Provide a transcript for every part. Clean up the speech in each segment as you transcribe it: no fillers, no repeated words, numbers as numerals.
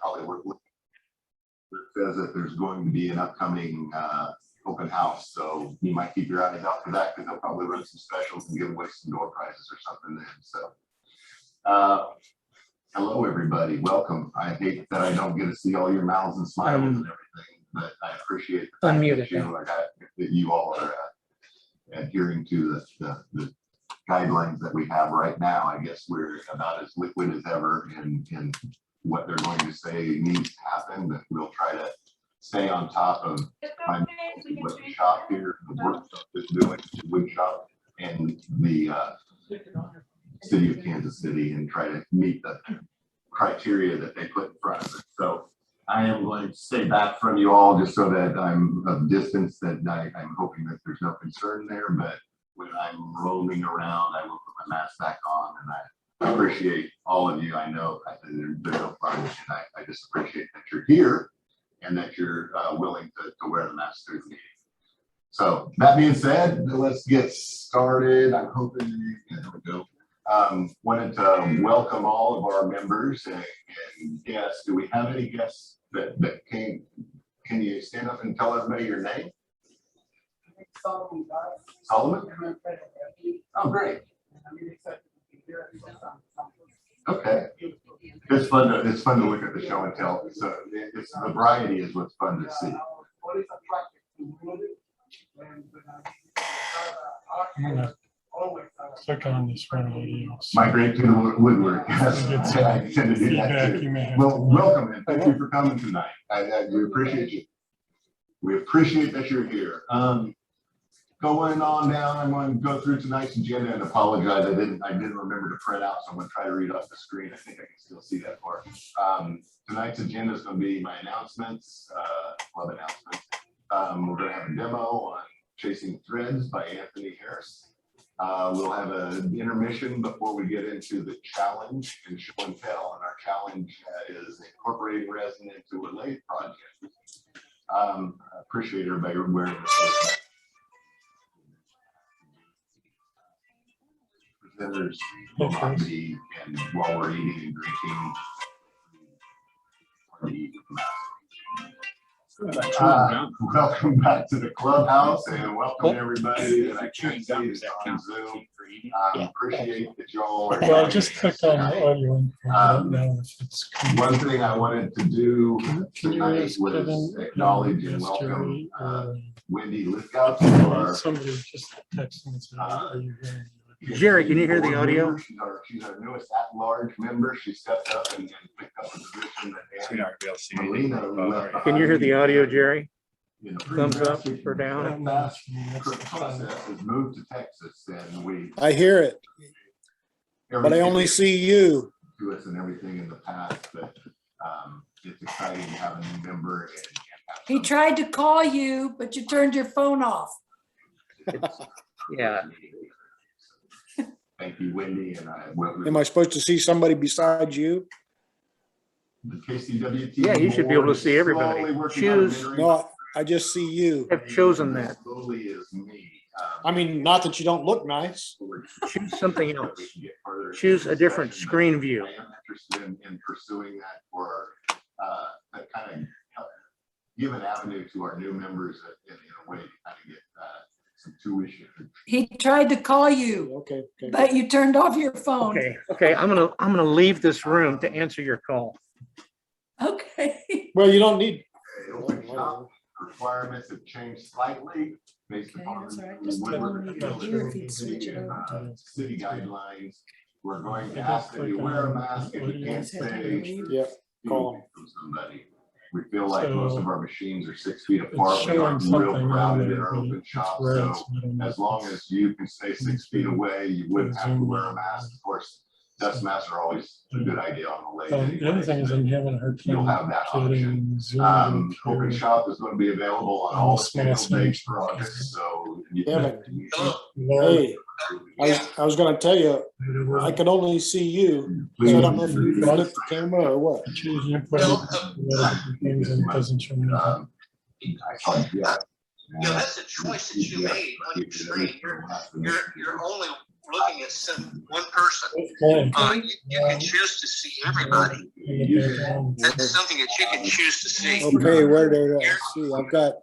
probably worth looking. It says that there's going to be an upcoming open house, so you might keep your eyes out for that because they'll probably run some specials and give away some door prizes or something then. So hello everybody, welcome. I hate that I don't get to see all your mouths and smiles and everything, but I appreciate the fact that you all are adhering to the guidelines that we have right now. I guess we're about as liquid as ever in what they're going to say needs to happen, but we'll try to stay on top of what the shop here, the work is doing, the wood shop, and the city of Kansas City, and try to meet the criteria that they put in front of us. So I am going to stay back from you all just so that I'm of distance, that I'm hoping that there's no concern there, but when I'm roaming around, I will put my mask back on, and I appreciate all of you. I know there's no fun, and I just appreciate that you're here and that you're willing to wear the mask through the meeting. So that being said, let's get started. I'm hoping, there we go. Wanted to welcome all of our members and guests. Do we have any guests that came? Can you stand up and tell everybody your name? Solomon? Oh, great. Okay. It's fun to look at the show and tell. So it's the variety is what's fun to see. Click on this one. Migrate to the woodwork. Yes. I tend to do that too. Well, welcome and thank you for coming tonight. We appreciate you. We appreciate that you're here. Going on down, I'm going to go through tonight's agenda and apologize. I didn't remember to print out, so I'm going to try to read off the screen. I think I can still see that part. Tonight's agenda is going to be my announcements, club announcements. We're going to have a demo on Chasing Threads by Anthony Harris. We'll have an intermission before we get into the challenge and show and tell. And our challenge is incorporating resin into a lathe project. I appreciate everybody wearing this. Presenters will not be, and while we're eating and drinking, welcome back to the clubhouse and welcome everybody that I can't see that's on Zoom. Appreciate that y'all are. Well, just click on the audio. One thing I wanted to do tonight was acknowledge and welcome Wendy Lithgow to our. Somebody just texted me. Are you hearing? Jerry, can you hear the audio? She's our newest at-large member. She stepped up and picked up a position that Melina left behind. Can you hear the audio, Jerry? Thumbs up or down? Process has moved to Texas, and I hear it, but I only see you. To us and everything in the past, but it's exciting to have a new member. He tried to call you, but you turned your phone off. Yeah. Thank you, Wendy. And Am I supposed to see somebody besides you? The KCWT. Yeah, you should be able to see everybody. Choose. No, I just see you. I've chosen that. Slowly is me. I mean, not that you don't look nice. Choose something else. Choose a different screen view. I am interested in pursuing that for that kind of give an avenue to our new members in a way to kind of get some tuition. He tried to call you, Okay. but you turned off your phone. Okay. I'm gonna leave this room to answer your call. Okay. Well, you don't need. Requirements have changed slightly based upon city guidelines. We're going to ask that you wear a mask if you can't stay. Yep. Call from somebody. We feel like most of our machines are 6 feet apart. It's We aren't real showing crowded in something our on open the shop. threads, So but I'm not- as long as you can stay 6 feet away, you wouldn't have to wear a mask. Of course, dust masks are always a good idea on the lathe. The other thing is, you haven't heard. You'll have that option. Open shop is going to be available on all scheduled dates for August. So you Evan. can. Hey, I was going to tell you, I could only see you. So I don't know if you flip the camera or what. Choose your things and it doesn't show me. I thought, yeah. You know, that's a choice that you made on your screen. You're only looking at one person. Okay. You can choose to see everybody. That's something that you can choose to see. Okay, where did I see? I've got,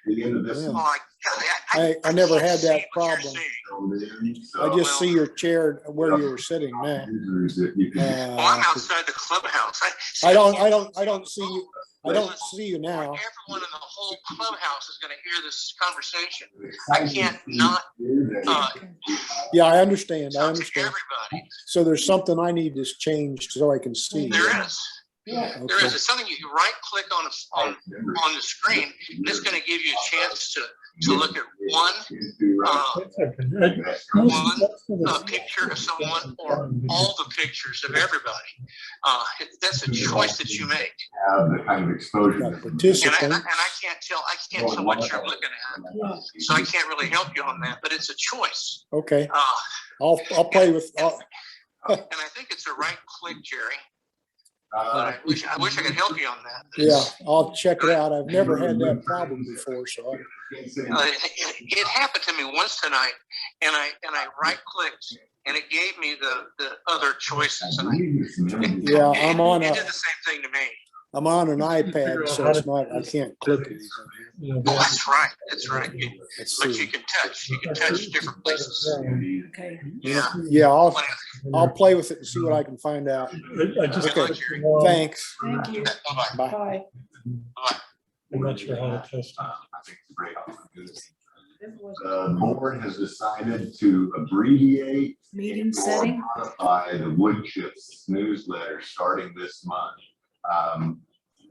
The end of this. Oh my God, I never can't had see that what you're problem. seeing. I just see your chair where you were sitting now. Well, I'm outside the clubhouse. I don't see you. I don't see you now. Everyone in the whole clubhouse is going to hear this conversation. I can't not Yeah, I understand. I talk to understand. everybody. So there's something I need to change so I can see. There is. Okay. There is. It's something you can right click on the screen, and it's going to give you a chance to look at one picture of someone or all the pictures of everybody. That's a choice that you make. Have the kind of exposure. Got And participant. I can't tell what you're looking at, so I can't really help you on that. But it's a choice. Okay, I'll play with. And I think it's a right click, Jerry. But I wish I could help you on that. Yeah, I'll check it out. I've never had that problem before, so. It happened to me once tonight, and I right clicked, and it gave me the other choices. And Yeah, I'm on it a. did the same thing to me. I'm on an iPad, so it's not. I can't click anything. Oh, that's right. That's right. Let's But see. you can touch different places. Okay. Yeah. Yeah, I'll play with it and see what I can find out. I just Good luck, Jerry. Thanks. Thank you. Bye-bye. Bye. Bye. Bye. I'm not sure how to test it. I think it's a great opportunity. The board has decided to abbreviate Meeting or setting. modify the wood chips newsletter starting this month.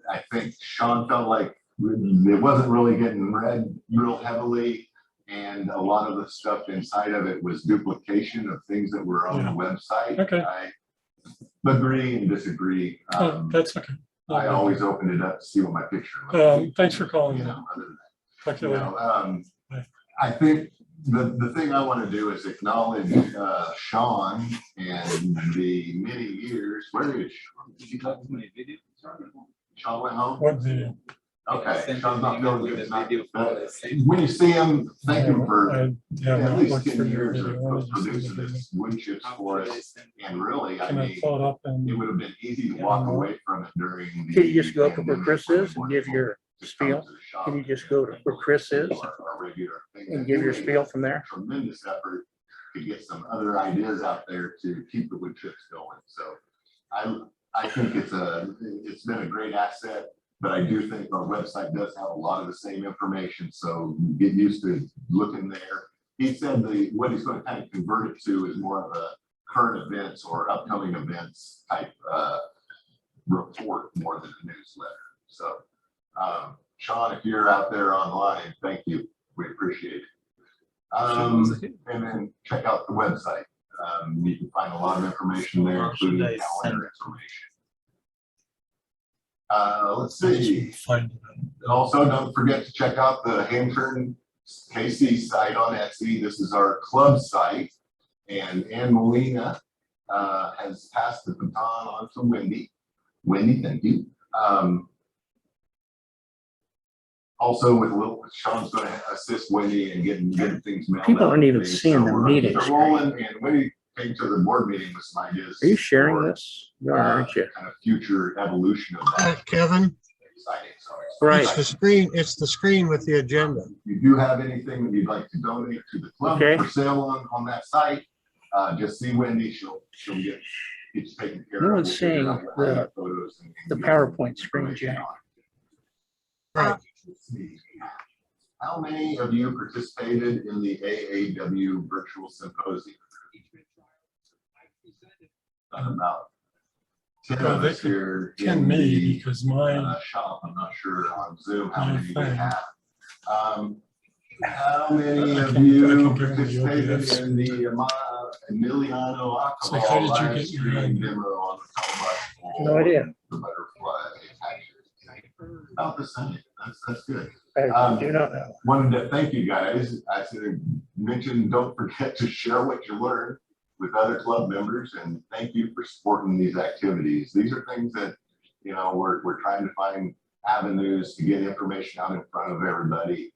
I think Sean felt like it wasn't really getting read real heavily, and a lot of the stuff inside of it was duplication of things that were on the website. Okay. I agree and disagree. That's okay. I always open it up to see what my picture looks like. Thanks for calling. You know, other than Talk that, to you later. I think the thing I want to do is acknowledge Sean and the many years. Where is Sean? Did you talk to me video? Sean went home? What video? Okay, Sean's not feeling good tonight. When you see him, thank him for I have at not least looked 10 for your years video. of producing this wood chips for us. And really, I Can I mean, pull it up and? it would have been easy to walk away from it during the. Can you just go up to where Chris is and give your spiel? Can you just go to where Chris is and give your spiel from there? Tremendous effort to get some other ideas out there to keep the wood chips going. So I think it's been a great asset, but I do think our website does have a lot of the same information. So get used to looking there. He said what he's going to kind of convert it to is more of a current events or upcoming events type report more than a newsletter. So Sean, if you're out there online, thank you. We appreciate it. And then check out the website. You can find a lot of information there, including calendar information. Let's see. Find it. Also, don't forget to check out the Hamtern KC site on Etsy. This is our club site. And Ann Molina has passed the baton on to Wendy. Wendy, thank you. Also, with a little, Sean's going to assist Wendy in getting things mailed. People aren't even out. seeing the meeting They're rolling, and Wendy came to the board meeting with some ideas. Are you sharing for, this? You are, aren't you? Kind of future evolution of that. Kevin, Exciting, sorry. Right. it's the screen with the agenda. If you do have anything that you'd like to donate to the club Okay. for sale on that site, just see Wendy. She'll get it's taken care No of. one's seeing the photos and PowerPoint screen, Jack. Right. Let's see. How many of you participated in the AAW virtual symposium? About 10 Well, of they us here. in 10 me the, because mine, shop. I'm not sure on Zoom how My many we phone. have. How many I of can you guarantee you'll be participated in the Emiliano So how did you alcohol live get your stream name? demo on the television? No idea. The butterfly hatchery. About the same. That's good. I do not know. Wanted to thank you guys. I said, mention, don't forget to share what you learned with other club members, and thank you for supporting these activities. These are things that, you know, we're trying to find avenues to get information out in front of everybody.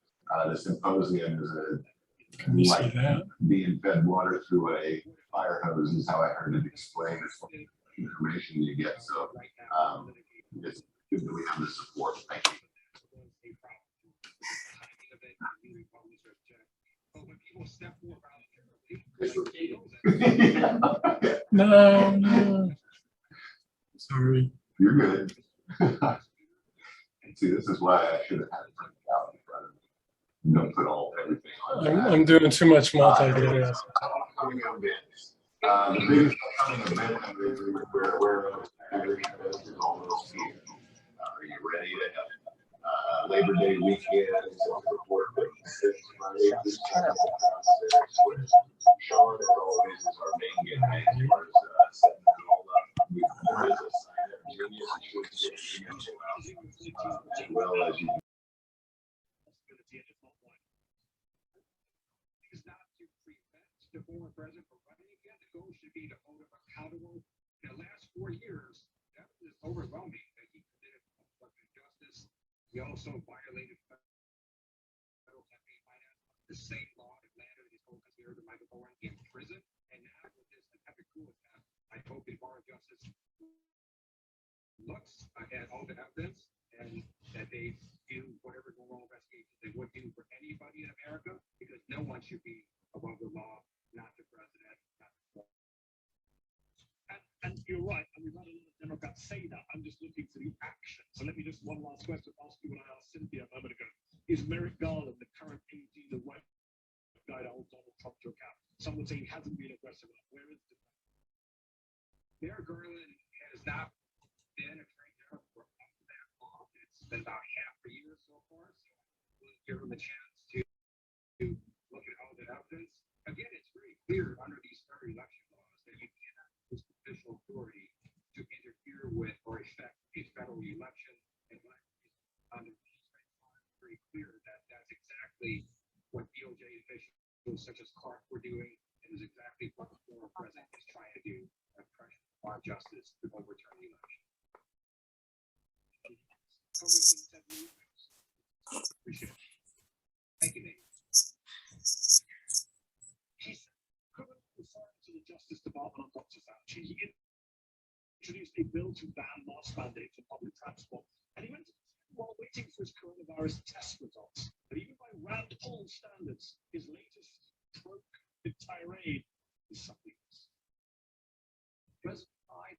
The symposium is Can you see like that? being fed water through a fire hose is how I heard it explained. It's what information you get. So it's good that we have the support. Thank you. No, no. Sorry. You're good. See, this is why I should have had it printed out in front of me. Don't put everything on that. I'm doing too much multitasking. The biggest upcoming event we're aware of is almost here. Are you ready to Labor Day weekend? Report Sean, as always, is our main guy as far as setting it all up. There is a sign up genius as well as you. The former president for running again, the goal should be to hold him accountable. In the last 4 years, that was overwhelming that he committed obstruction of justice. He also violated federal campaign finance, the same law that landed his whole conspirator Michael Cohen in prison. And now with this epic coup attack, I hope the bar of justice looks at all the evidence and that they do whatever normal investigations they would do for anybody in America, because no one should be above the law. Not the president. And you're right. I mean, not a lot of Democrats say that. I'm just looking for the action. So let me just one last question ask you what I asked Cynthia a moment ago. Is Merrick Garland, the current AG, the right guy to hold Donald Trump to account? Some would say he hasn't been aggressive enough. Where is the Merrick Garland has not been a trainer for that long. It's been about half a year so far. So we'll give him a chance to look at all the evidence. Again, it's very clear under these federal election laws that you cannot use official authority to interfere with or affect a federal election. And under these laws, it's very clear that that's exactly what DOJ officials such as Clark were doing, and is exactly what the former president is trying to do, pressure on justice to overturn the election. Appreciate it. Thank you, Nate. To the Justice Department on Dr. Fauci, he introduced a bill to ban mask mandates on public transport, and he went while waiting for his coronavirus test results. But even by Rand Paul standards, his latest pro-COVID tirade is something else. President Biden,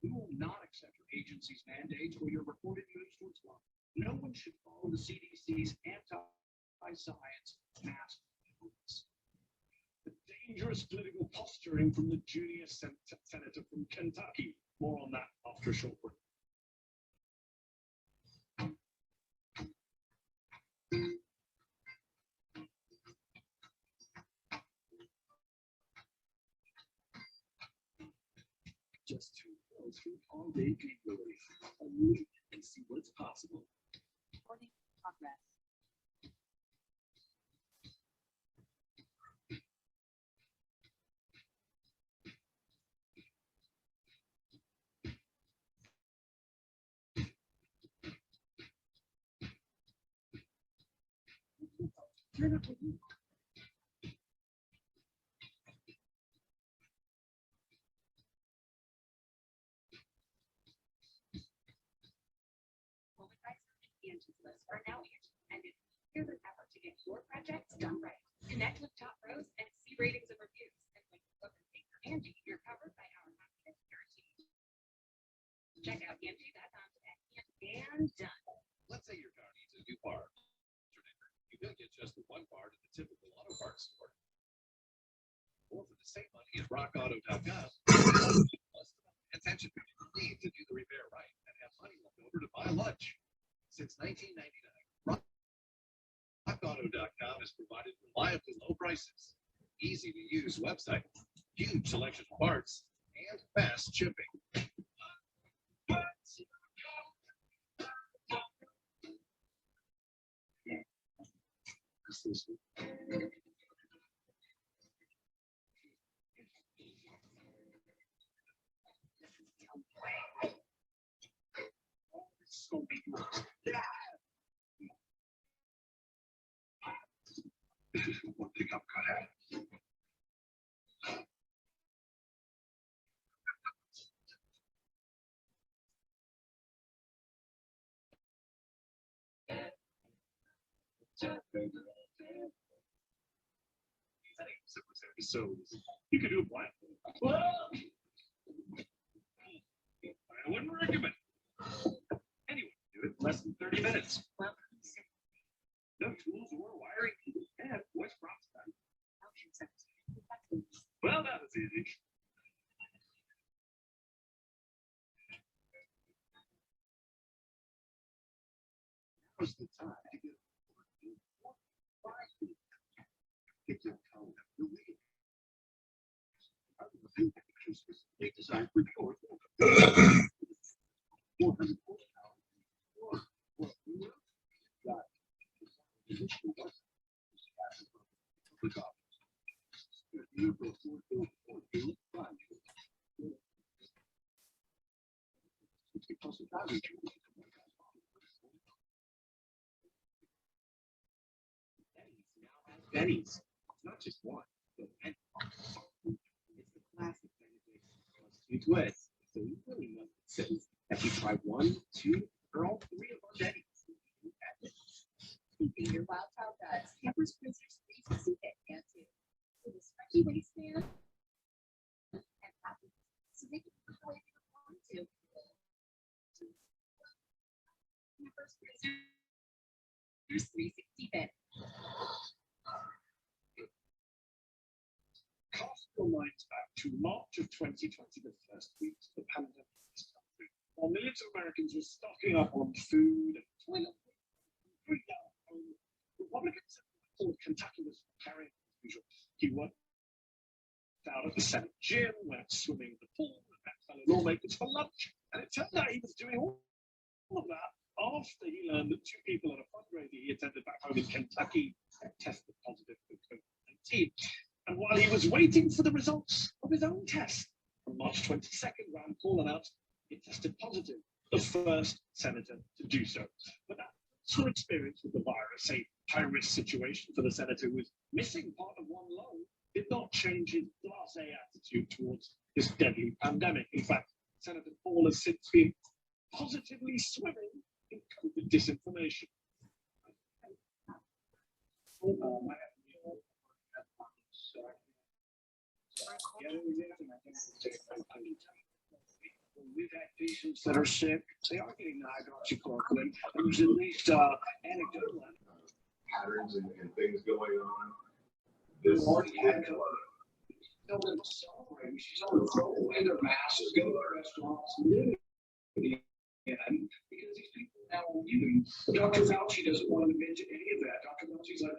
we will not accept your agency's mandates or your reported moves towards law. No one should follow the CDC's anti-science mask rules. The dangerous political posturing from the junior senator from Kentucky. More on that after a short break. Just to go through all-day capability and see what's possible. Recording progress. Turn up the heat. Lists are now interdependent, here than ever to get your projects done right. Connect with top pros and see ratings and reviews. And when you book a thing for Angie, you're covered by our happiness guarantee. Check out Angie.com today and done. Let's say your car needs a new bar. You don't get just the one bar at the typical auto parts store. Or for the same money at rockauto.com. Attention, you need to do the repair right and have money left over to buy lunch. Since 1999, RockAuto.com has provided reliably low prices, easy to use website, huge selection of parts, and fast shipping. So So you could do a blind. Well, I wouldn't recommend. Anyway, do it in less than 30 minutes. No tools or wiring. And voice prompts that. Well, that was easy. Now's the time to get get your tone. Designed for the Benny's, not just one, but many. It's the classic Benny's with. So you really must say that you try 1, 2, or all 3 of our Benny's. Keeping your wild child does. Campers Cruisers 360 Fit can too. With a stretchy waistband and pockets, so they can put away if you want to. Campers Cruisers 360 Fit. Cast your minds back to March of 2020, the first week of the pandemic in this country, while millions of Americans were stocking up on food and toilet paper. Republicans of Kentucky was carrying as usual. He worked out at the Senate gym, went swimming in the pool, and met fellow lawmakers for lunch. And it turned out he was doing all of that after he learned that 2 people at a fundraiser he attended back home in Kentucky had tested positive for COVID-19. And while he was waiting for the results of his own test, on March 22nd, Rand Paul announced he tested positive, the first senator to do so. But that sort of experience with the virus, a high-risk situation for the senator who was missing part of one lung, did not change his blasé attitude towards this deadly pandemic. In fact, Senator Paul has since been positively swimming in COVID disinformation. We've had patients that are sick. They are getting hydroxychloroquine. There's at least anecdotal Patterns and things going on. This already had celebrating. She's on the throw away their masks, go to restaurants, live again, because these people now are immune. Dr. Fauci doesn't want to mention any of that. Dr. Fauci's like,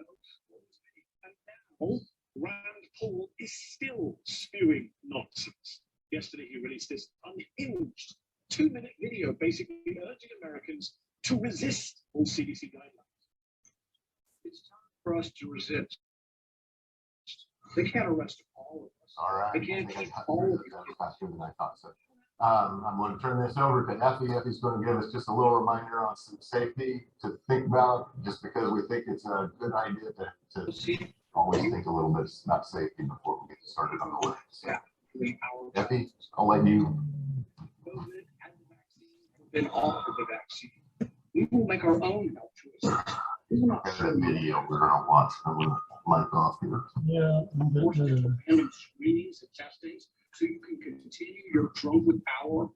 and now Rand Paul is still spewing nonsense. Yesterday, he released this unhinged 2-minute video basically urging Americans to resist all CDC guidelines. It's time for us to resist. They can't arrest all of us. all right. They can't keep all of us. Faster than I thought so. I'm going to turn this over to Effie. Effie's going to give us just a little reminder on some safety to think about, just because we think it's a good idea to always think a little bit about safety before we get started on the list. So, Effie, I'll let you. COVID and the vaccine have been offered the vaccine. We will make our own health choices. We will not There's a video we're going to watch. I'm going to mic off here. Yeah. force random screenings and testings so you can continue your drone with power.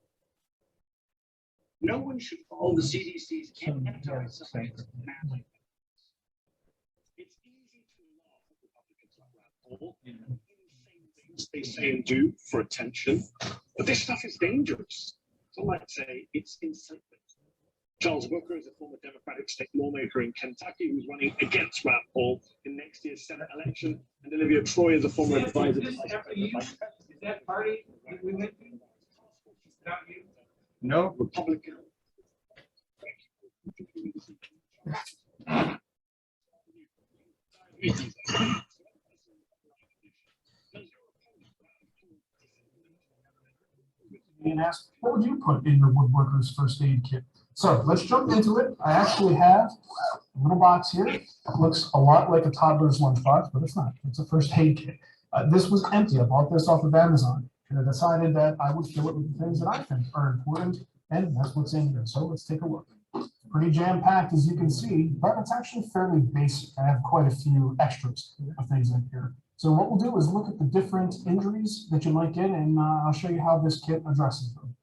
No one should follow the CDC's anti-science mandate. It's easy to laugh at Republicans like Rand Paul. Insane things they say and do for attention, but this stuff is dangerous. Some might say it's incitement. Charles Booker is a former Democratic state lawmaker in Kentucky who's running against Rand Paul in next year's Senate election, and Olivia Troy is a former advisor to Vice President. Is that party we went to? Not you? No, Republican. And asked, what would you put in your woodworker's first aid kit? So let's jump into it. I actually have a little box here. It looks a lot like a toddler's lunchbox, but it's not. It's a first aid kit. This was empty. I bought this off of Amazon, and I decided that I would fill it with the things that I think are important, and that's what's in here. So let's take a look. Pretty jam-packed, as you can see, but it's actually fairly basic. I have quite a few extras of things in here. So what we'll do is look at the different injuries that you might get, and I'll show you how this kit addresses them.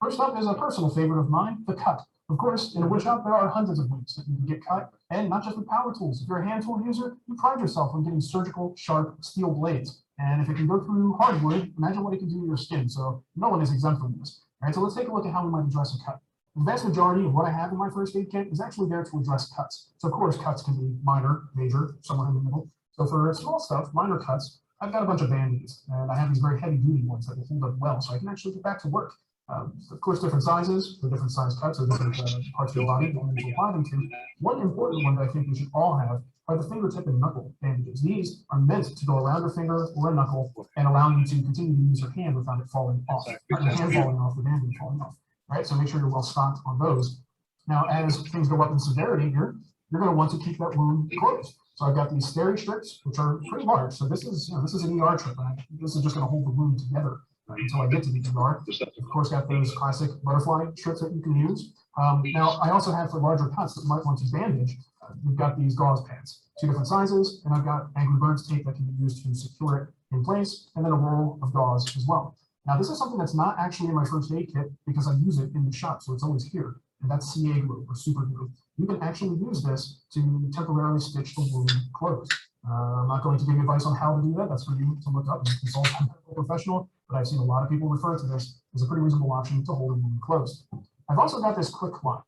First up is a personal favorite of mine, the cut. Of course, in a wood shop, there are hundreds of ways that you can get cut, and not just with power tools. If you're a hand tool user, you pride yourself on getting surgical, sharp steel blades. And if it can go through hardwood, imagine what it can do to your skin. So no one is exempt from this. All right, so let's take a look at how we might address a cut. The vast majority of what I have in my first aid kit is actually there to address cuts. So of course, cuts can be minor, major, somewhere in the middle. So for small stuff, minor cuts, I've got a bunch of Band-Aids, and I have these very heavy duty ones that will hold up well, so I can actually get back to work. Of course, different sizes, for different size cuts, or different parts of your body that you apply them to. One important one that I think we should all have are the fingertip and knuckle bandages. These are meant to go around your finger or a knuckle and allow you to continue to use your hand without it falling off, not your hand falling off, the bandage falling off. Right, so make sure you're well stocked on those. Now, as things go up in severity here, you're going to want to keep that wound closed. So I've got these steri strips, which are pretty large. So this is an ER trip. This is just going to hold the wound together until I get to the ER. Of course, got those classic butterfly strips that you can use. Now, I also have for larger cuts that you might want to bandage. We've got these gauze pads, 2 different sizes, and I've got Angry Birds tape that can be used to secure it in place, and then a roll of gauze as well. Now, this is something that's not actually in my first aid kit because I use it in the shop, so it's always here, and that's CA glue or super glue. You can actually use this to temporarily stitch the wound closed. I'm not going to give you advice on how to do that. That's for you to look up and consult a medical professional, but I've seen a lot of people refer to this as a pretty reasonable option to hold a wound closed. I've also got this quick line.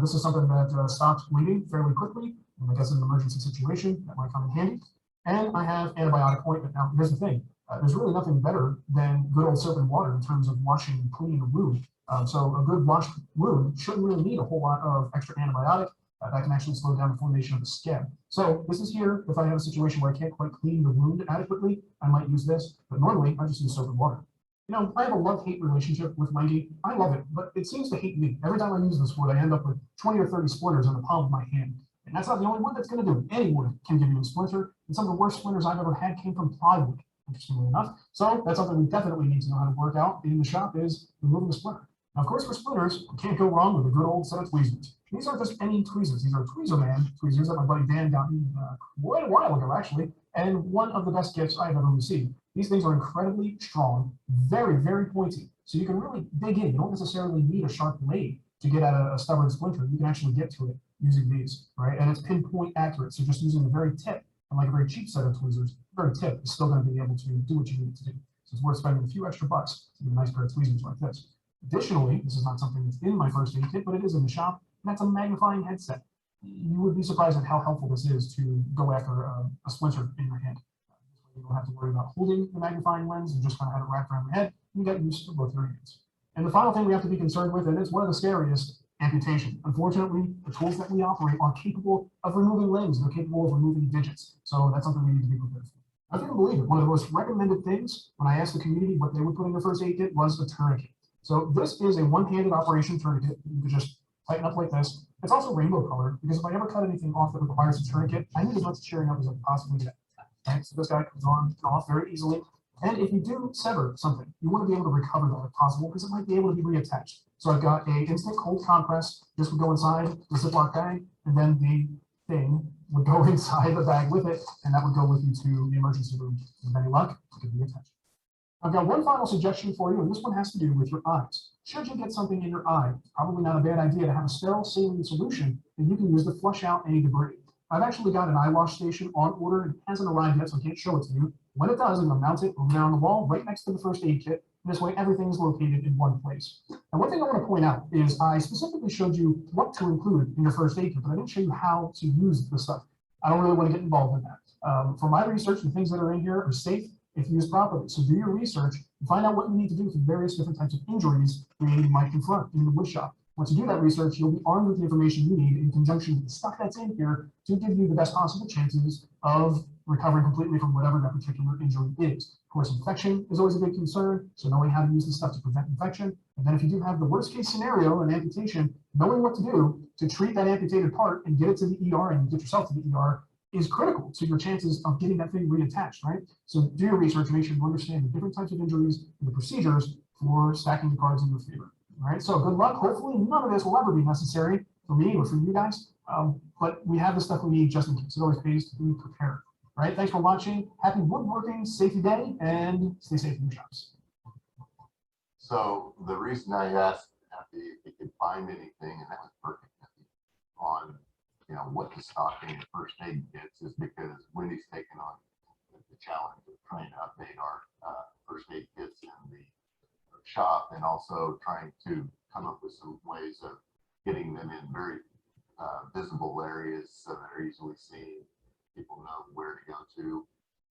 This is something that stops bleeding fairly quickly, and I guess in an emergency situation that might come in handy. And I have antibiotic ointment. Now, here's the thing. There's really nothing better than good old soap and water in terms of washing and cleaning a wound. So a good washed wound shouldn't really need a whole lot of extra antibiotic. That can actually slow down the formation of the scab. So this is here. If I have a situation where I can't quite clean the wound adequately, I might use this. But normally, I just use soap and water. I have a love-hate relationship with Wendy. I love it, but it seems to hate me. Every time I use this wood, I end up with 20 or 30 splinters on the palm of my hand. And that's not the only wood that's going to do it. Any wood can give you a splinter. And some of the worst splinters I've ever had came from plywood, interestingly enough. So that's something we definitely need to know how to work out in the shop is removing the splinter. Now, of course, for splinters, you can't go wrong with a good old set of tweezers. These aren't just any tweezers. These are Tweezer Man tweezers that my buddy Dan got me quite a while ago, actually, and one of the best gifts I've ever received. These things are incredibly strong, very, very pointy. So you can really dig in. You don't necessarily need a sharp blade to get at a stubborn splinter. You can actually get to it using these, right? And it's pinpoint accurate. So just using the very tip, unlike a very cheap set of tweezers, the very tip is still going to be able to do what you need it to do. So it's worth spending a few extra bucks to get a nice pair of tweezers like this. Additionally, this is not something that's in my first aid kit, but it is in the shop, and that's a magnifying headset. You would be surprised at how helpful this is to go after a splinter in your hand. You don't have to worry about holding the magnifying lens and just kind of have it wrapped around your head. You get used to both your hands. And the final thing we have to be concerned with, and it's one of the scariest, amputation. Unfortunately, the tools that we operate are capable of removing limbs. They're capable of removing digits. So that's something we need to be prepared for. I couldn't believe it. One of the most recommended things when I asked the community what they would put in their first aid kit was a tourniquet. So this is a one-handed operation tourniquet. You can just tighten up like this. It's also rainbow colored because if I ever cut anything off that requires a tourniquet, I need as much cheering up as I can possibly get. Right? So this guy comes on and off very easily. And if you do sever something, you want to be able to recover that if possible because it might be able to be reattached. So I've got a instant cold compress. This would go inside the Ziploc bag, and then the thing would go inside the bag with it, and that would go with you to the emergency room. With any luck, it could be attached. I've got one final suggestion for you, and this one has to do with your eyes. Should you get something in your eye, it's probably not a bad idea to have a sterile saline solution that you can use to flush out any debris. I've actually got an eye wash station on order, and it hasn't arrived yet, so I can't show it to you. When it does, I'm going to mount it over there on the wall, right next to the first aid kit. And this way, everything is located in one place. And one thing I want to point out is I specifically showed you what to include in your first aid kit, but I didn't show you how to use the stuff. I don't really want to get involved in that. For my research, the things that are in here are safe if used properly. So do your research and find out what you need to do for various different types of injuries we might confront in the wood shop. Once you do that research, you'll be armed with the information you need in conjunction with the stuff that's in here to give you the best possible chances of recovering completely from whatever that particular injury is. Of course, infection is always a big concern, so knowing how to use the stuff to prevent infection. And then if you do have the worst case scenario, an amputation, knowing what to do to treat that amputated part and get it to the ER and get yourself to the ER is critical to your chances of getting that thing reattached, right? So do your research, make sure you understand the different types of injuries and the procedures for stacking the cards in your favor. All right, so good luck. Hopefully none of this will ever be necessary. for me or for you guys. But we have the stuff we need just in case. It always pays to be prepared. All right, thanks for watching. Happy woodworking safety day, and stay safe in your shops. So the reason I asked Kathy if he could find anything, and that was perfect, Kathy, on what to stock in first aid kits, is because Wendy's taken on the challenge of trying to update our first aid kits in the shop, and also trying to come up with some ways of getting them in very visible areas so they're easily seen. People know where to go to.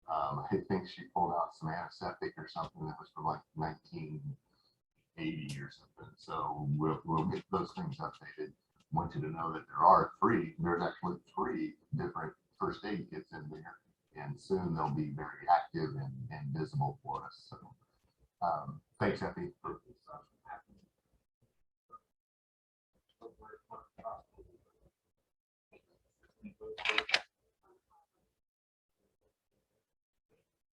I think she pulled out some antiseptic or something that was from like 1980 or something. So we'll get those things updated. Want you to know that there's actually 3 different first aid kits in there, and soon they'll be very active and visible for us. So thanks, Effie.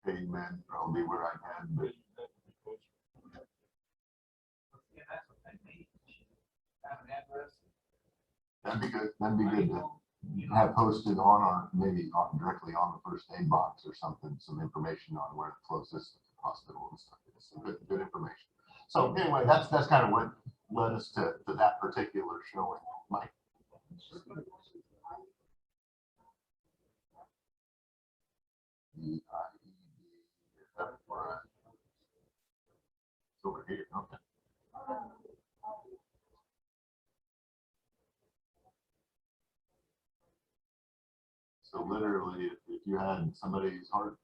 Amen. Probably where I can, but that'd be good. That'd be good to have posted on our, maybe directly on the first aid box or something, some information on where the closest hospital and stuff is. Some good information. So anyway, that's kind of what led us to that particular showing. Mike. It's over here. Okay. So literally, if you had somebody's heart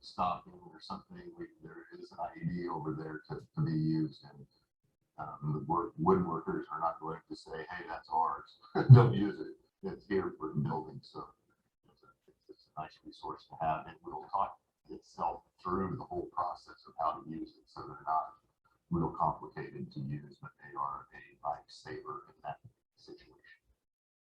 stopping or something, there is an IED over there to be used, and the woodworkers are not going to say, "Hey, that's ours. Don't use it. It's here for the building." So it's a nice resource to have, and will talk itself through the whole process of how to use it, so they're not real complicated to use, but they are a lifesaver in that situation.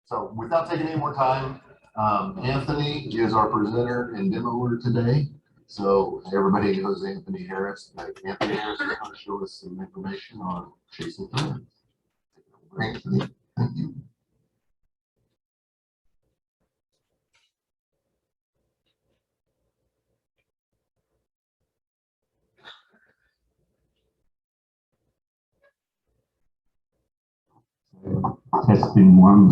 So without taking any more time, Anthony is our presenter and demoer today. So everybody knows Anthony Harris. Anthony Harris is going to show us some information on chasing threads. Anthony, thank you. Testing 1,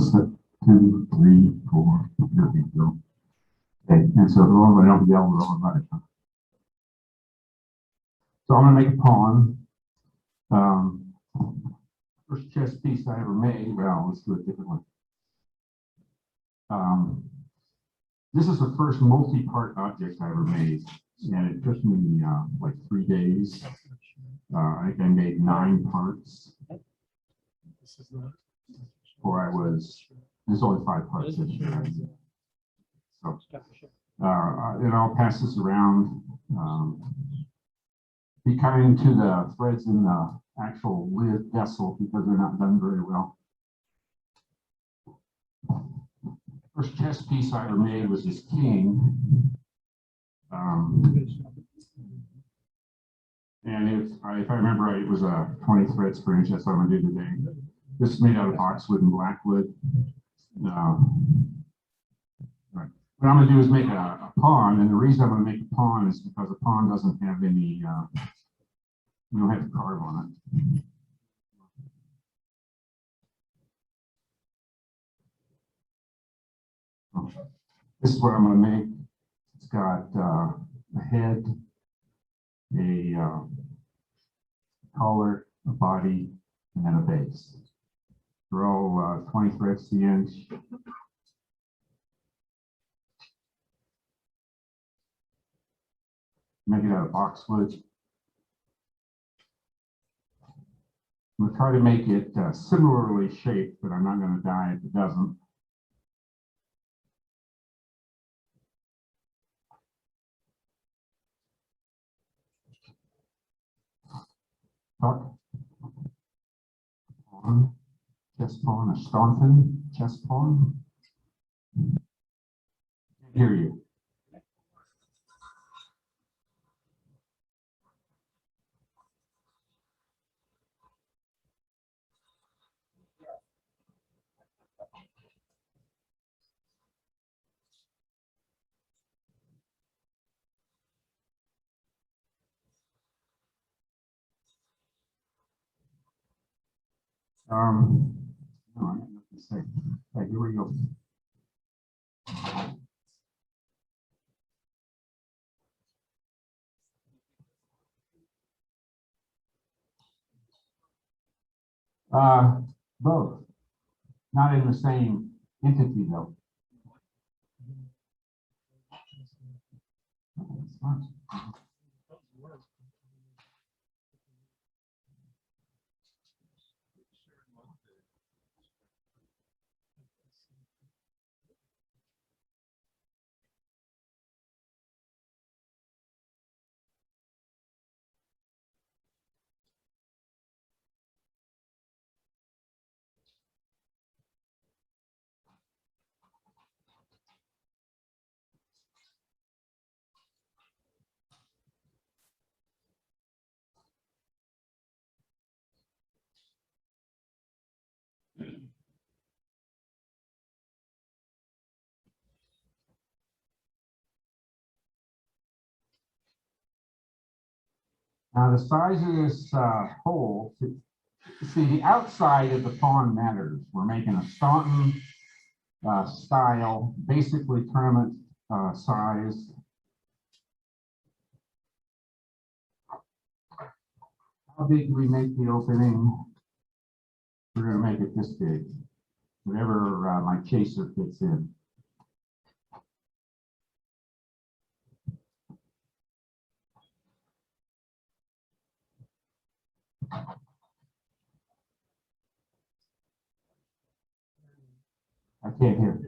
2, 3, 4. There we go. Okay, and so I don't yell all about it. So I'm gonna make a pawn. First chess piece I ever made. Well, let's do it differently. This is the first multi-part object I ever made, and it took me like 3 days. I think I made 9 parts. There's only 5 parts this year. So, and I'll pass this around. Be kind to the threads in the actual lid vessel because they're not done very well. First chess piece I ever made was this king. And if I remember right, it was 20 threads per inch. That's what I'm gonna do today. This is made out of boxwood and blackwood. Right. What I'm going to do is make a pawn, and the reason I'm going to make a pawn is because a pawn doesn't have any, we don't have to carve on it. This is what I'm going to make. It's got a head, a collar, a body, and then a base. They're all 20 threads to the inch. Make it out of boxwood. I'm going to try to make it similarly shaped, but I'm not going to die if it doesn't. Tuck. Pawn. Chess pawn, a Staunton chess pawn. Can't hear you. No, I got nothing to say. Okay, here we go. Both, not in the same entity though. Now the size of this hole, see the outside of the pond matters. We're making a Staunton style, basically tournament size. How big do we make the opening? We're going to make it this big, whatever my chaser fits in. I can't hear.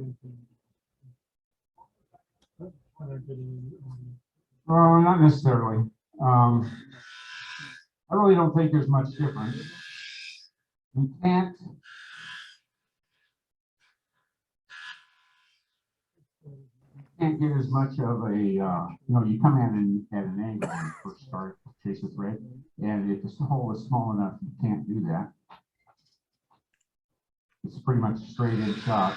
Oh, not necessarily. I really don't think there's much difference. You can't get as much of a, you know, you come in at an angle when you first start chase a thread, and if the hole is small enough, you can't do that. It's pretty much a straight in shot.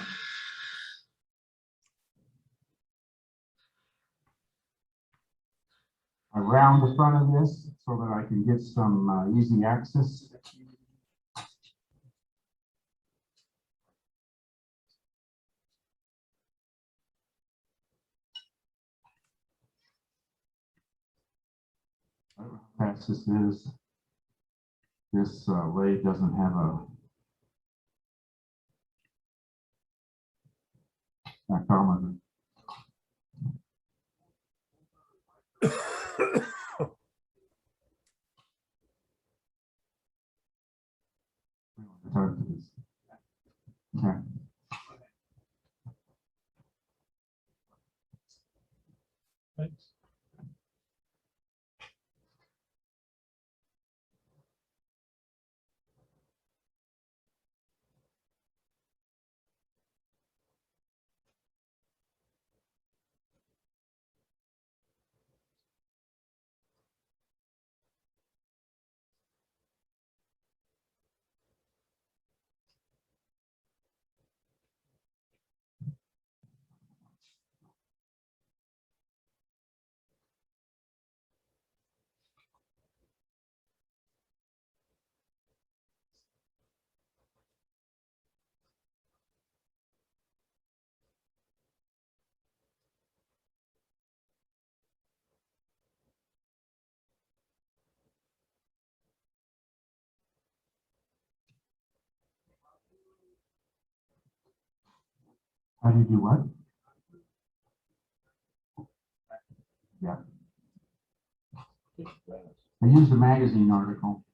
I round the front of this so that I can get some easy access. I don't know how fast this is. This lathe doesn't have a tachometer. Okay. Thanks. How do you do what? Yeah. I used a magazine article.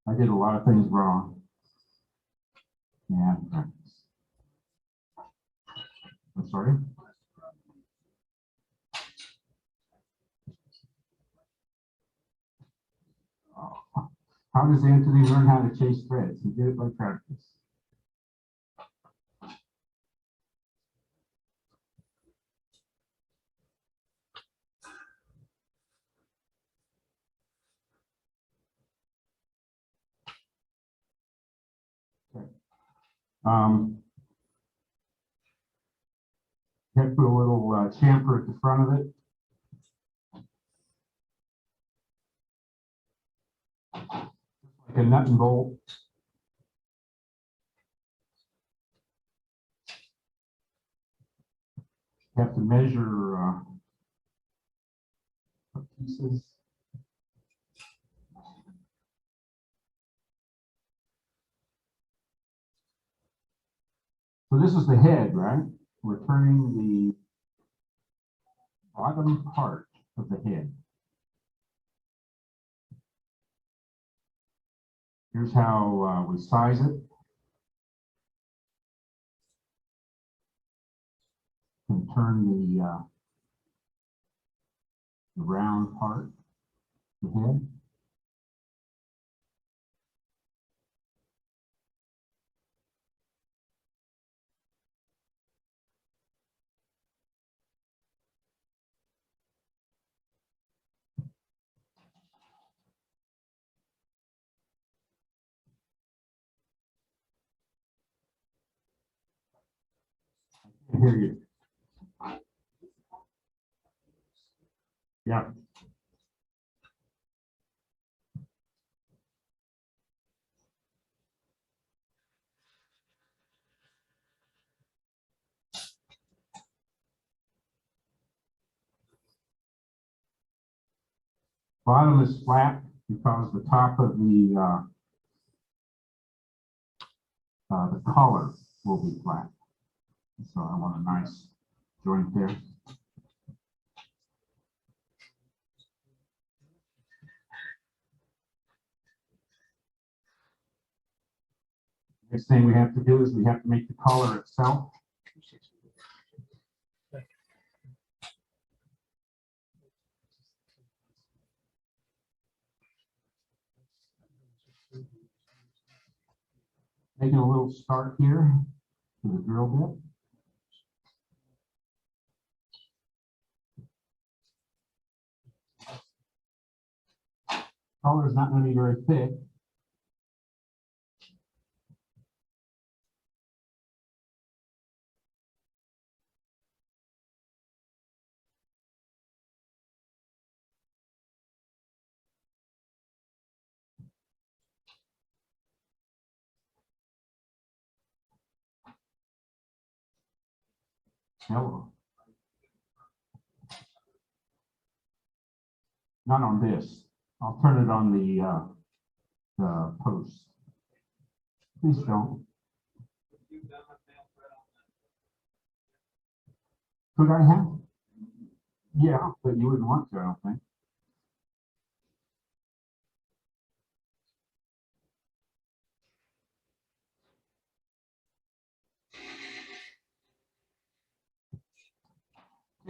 I did a lot of things wrong. Yeah. I'm sorry. How does Anthony learn how to chase threads? He did it by practice. Put a little chamfer at the front of it. Just like a nut and bolt. You have to measure pieces. So this is the head, right? We're turning the bottom part of the head. Here's how we size it. And turn the round part, the head. I hear you. Yeah. Bottom is flat because the top of the collar will be flat. So I want a nice joint there. Next thing we have to do is we have to make the collar itself. Making a little start here to the drill bit. Collar is not going to be very thick. Hello. Not on this. I'll turn it on the post. Please don't. Could I have? Yeah, but you wouldn't want to, I don't think.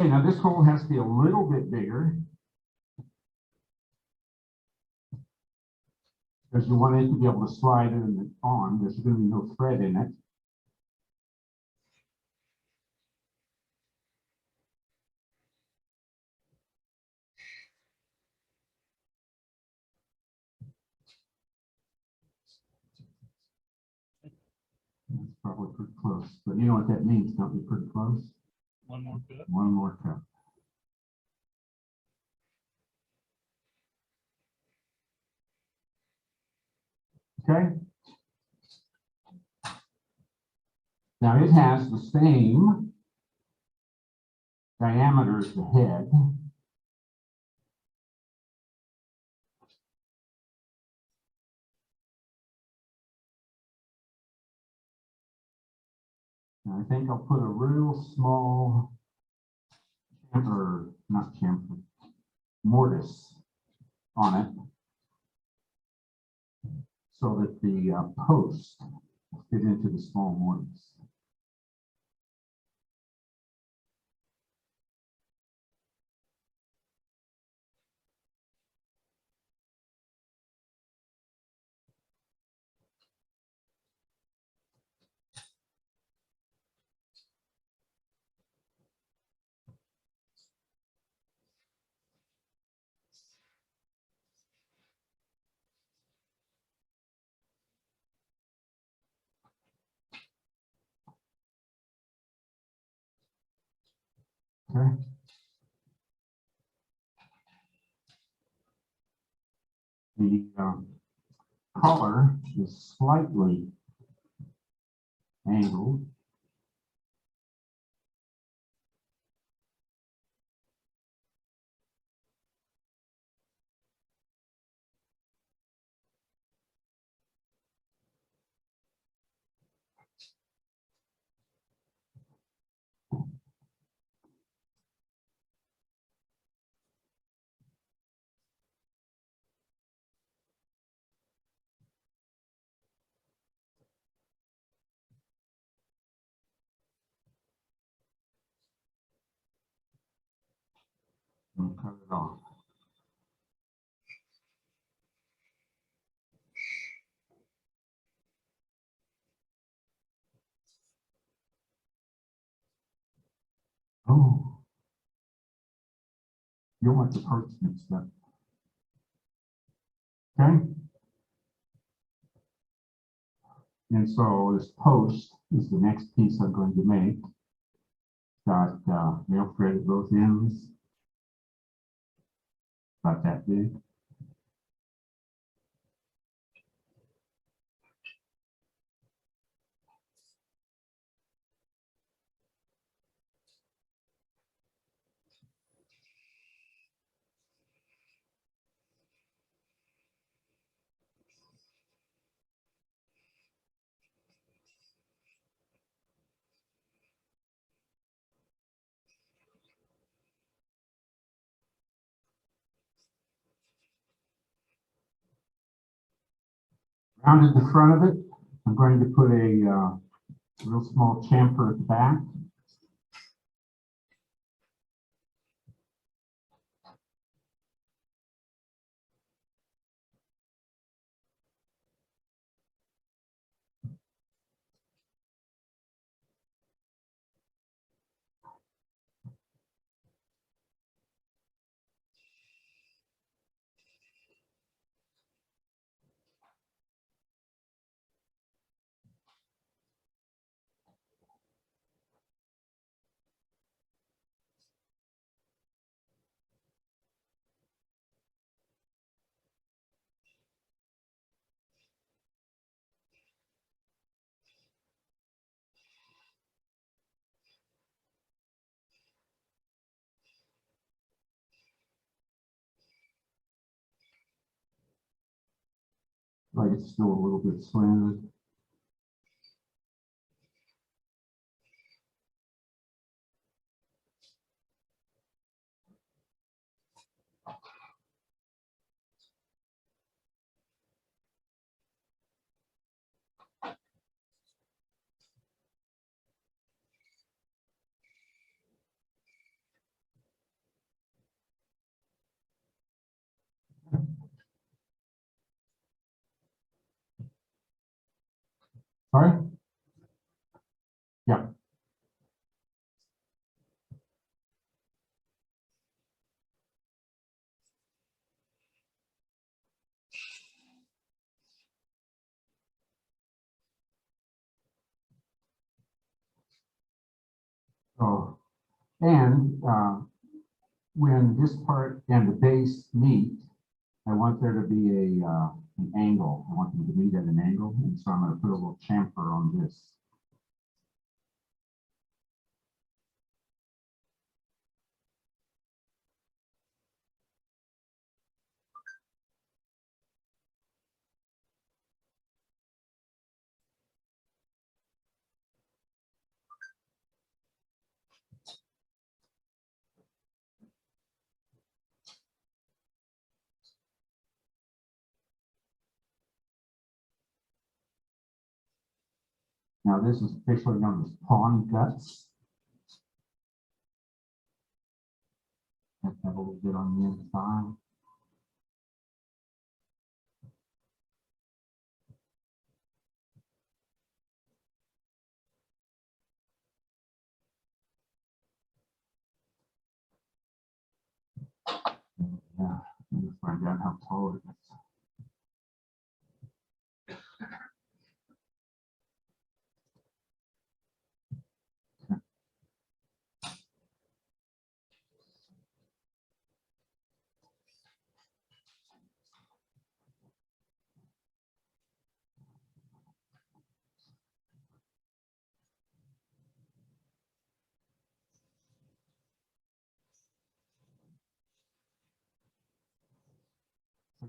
Okay, now this hole has to be a little bit bigger because you want it to be able to slide it on. There's going to be no thread in it. That's probably pretty close, but you know what that means, don't you? Pretty close. One more cut. One more cut. Okay. Now it has the same diameter as the head. And I think I'll put a real small chamfer, not chamfer, mortise on it so that the post will fit into the small mortise. Okay. The color is slightly angled. And cut it off. Oh, you don't want the parts mixed up. Okay. And so this post is the next piece I'm going to make. Got nail thread at both ends. About that big. Rounded the front of it. I'm going to put a real small chamfer at the back. Like it's still a little bit slanted. Sorry? Yeah. So, and when this part and the base meet, I want there to be an angle. I want them to meet at an angle, and so I'm going to put a little chamfer on this. Now this is officially known as pawn guts. Have a little bit on the inside. Yeah, let me find out how tall it is.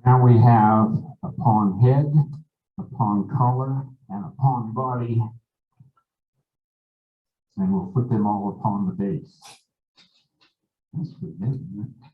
Now we have a pawn head, a pawn collar, and a pawn body. And we'll put them all upon the base. That's pretty good, isn't it?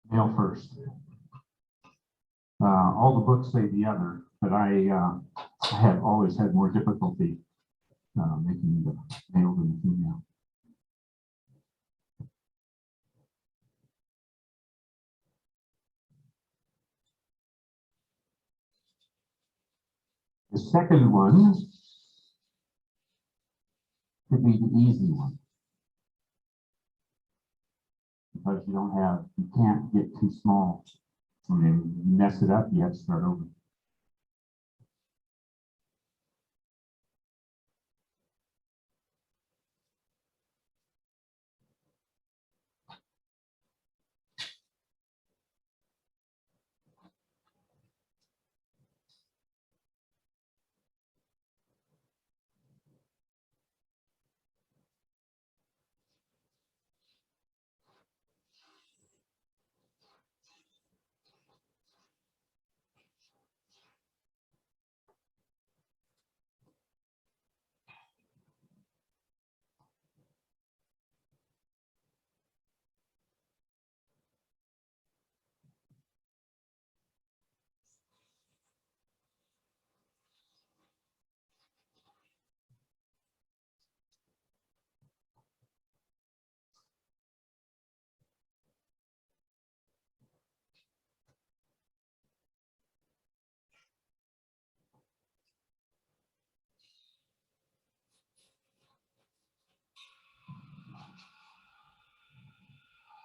Male first. All the books say the other, but I have always had more difficulty making the male than the female. The second one could be the easy one. Because you can't get too small. I mean, you mess it up, you have to start over.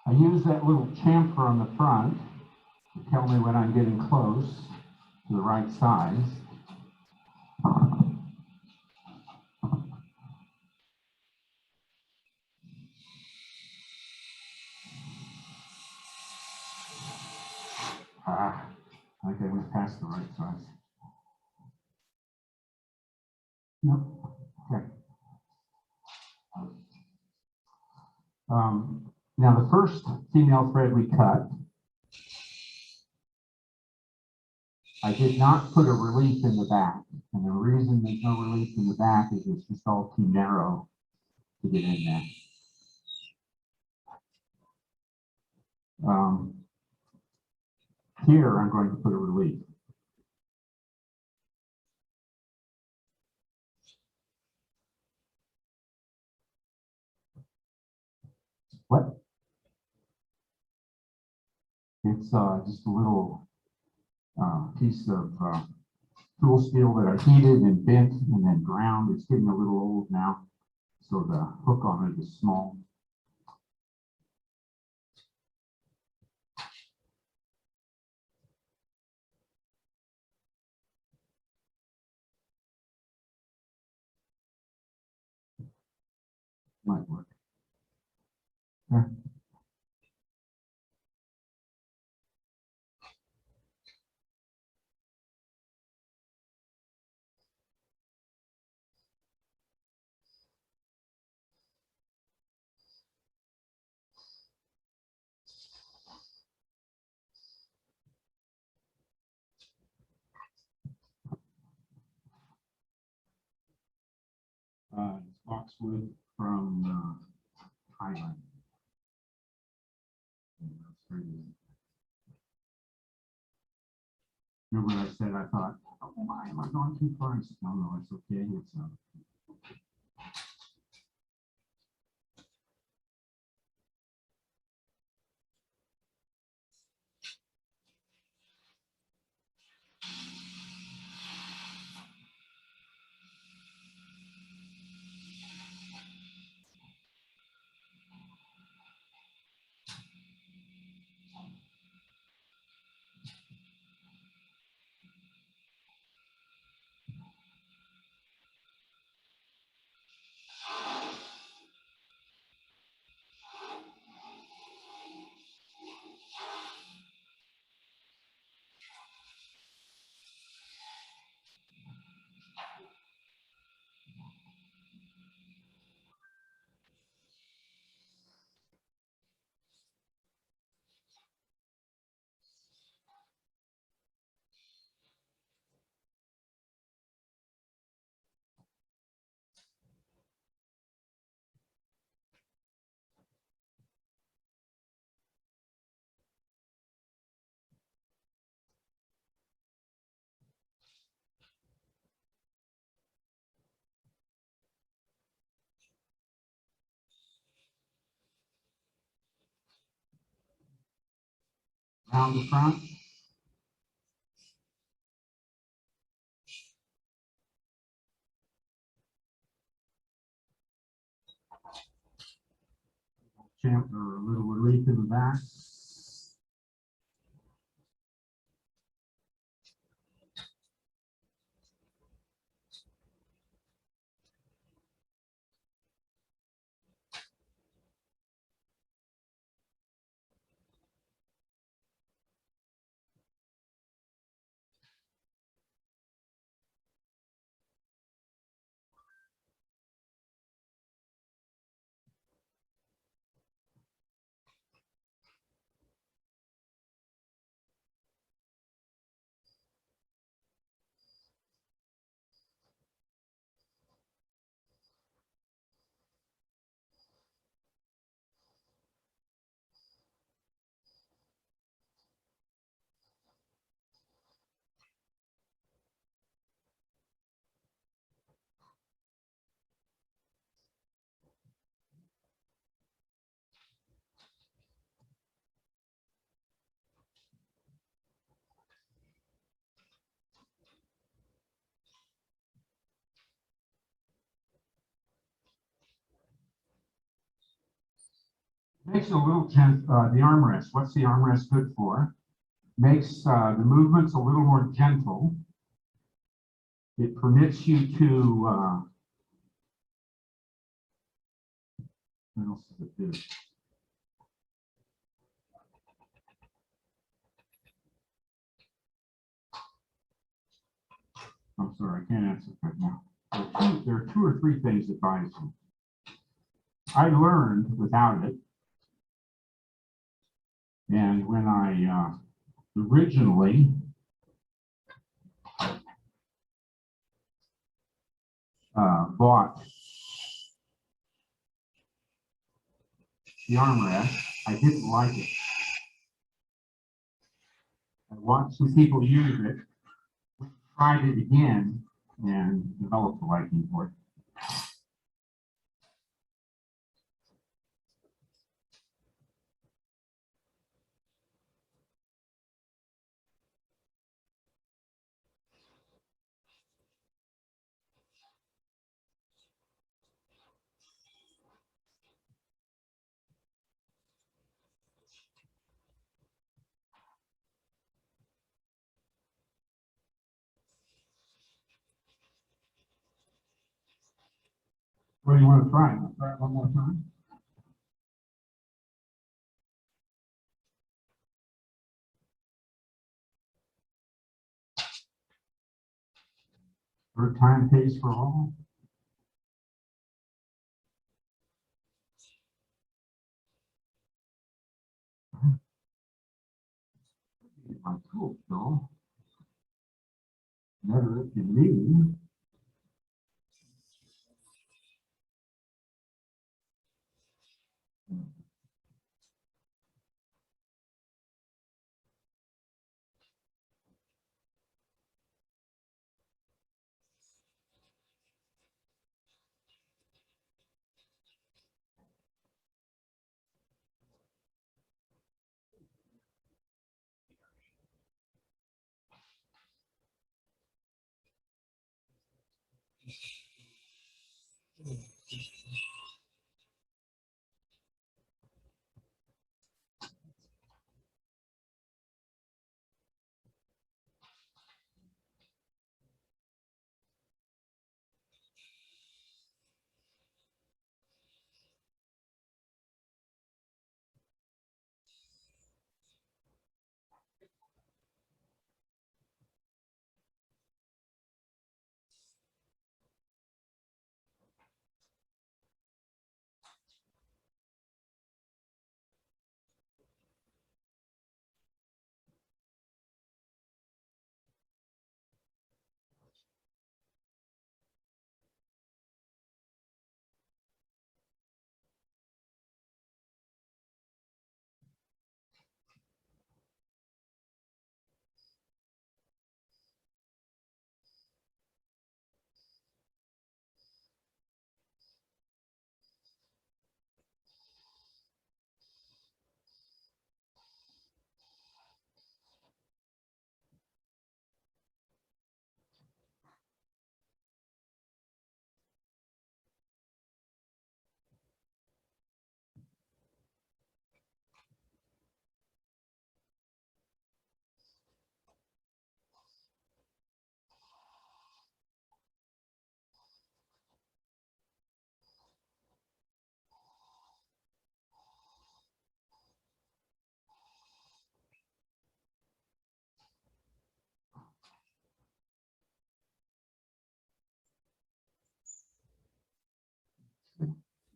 I use that little chamfer on the front to tell me when I'm getting close to the right size. I think I went past the right size. Nope. Okay. Now the first female thread we cut, I did not put a relief in the back. And the reason there's no relief in the back is it's just all too narrow to get in there. Here, I'm going to put a relief. What? It's just a little piece of tool steel that I heated and bent and then ground. It's getting a little old now, so the hook on it is small. Might work. There. It's boxwood from Thailand. Remember what I said? I thought, oh, why am I going too far? I said, no, it's okay. It's around the front. Chamfer, a little relief in the back. Makes it a little the armrest. What's the armrest good for? Makes the movements a little more gentle. It permits you to, what else does it do? I'm sorry, I can't answer that now. There are two or three things that buys me. I learned without it. And when I originally bought the armrest, I didn't like it. I watched some people use it, tried it again, and developed a liking for it. What do you want to try? Want to try it one more time? Third time pays for all. My tool, though. Never if you need.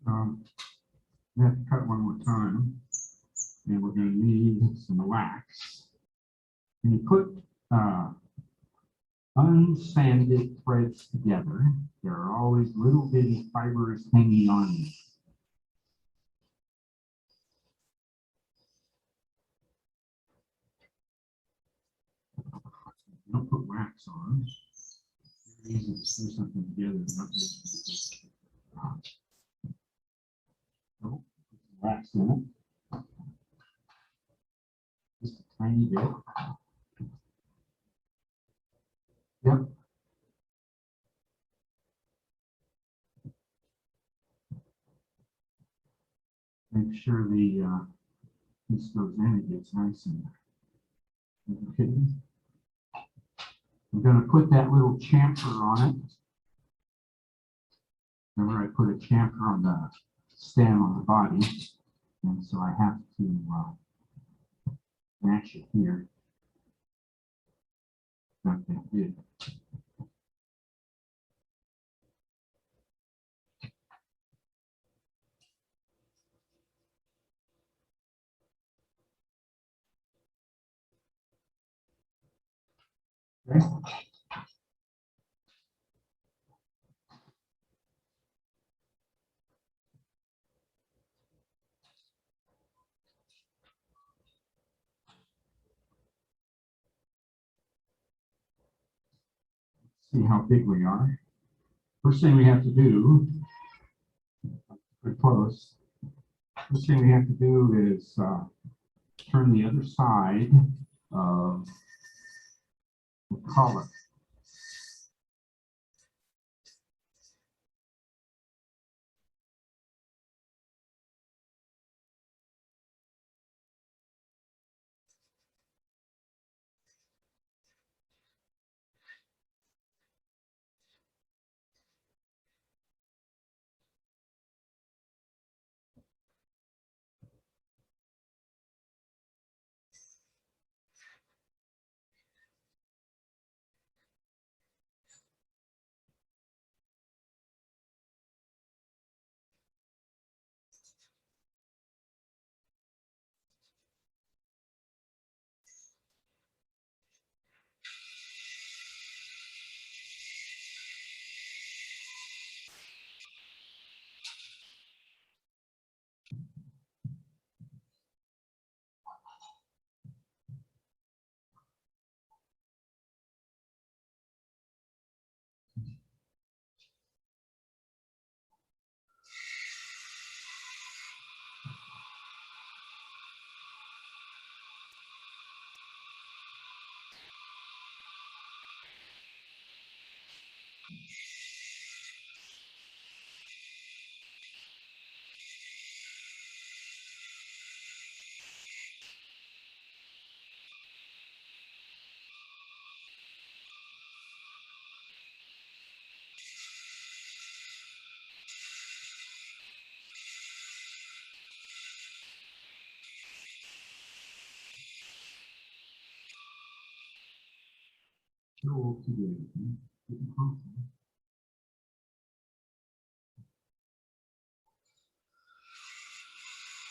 We have to cut one more time. And we're going to need some wax. When you put unsanded threads together, there are always little bitty fibers hanging on you. You don't put wax on. It's very easy to screw something together and not be able to get it. So, put some wax in it. Just a tiny bit. Yep. Make sure the piece goes in and gets nice and hidden. I'm going to put that little chamfer on it. Remember, I put a chamfer on the stem on the body, and so I have to match it here. Not that big. Okay. See how big we are. First thing we have to do, pretty close. First thing we have to do is turn the other side of the collar.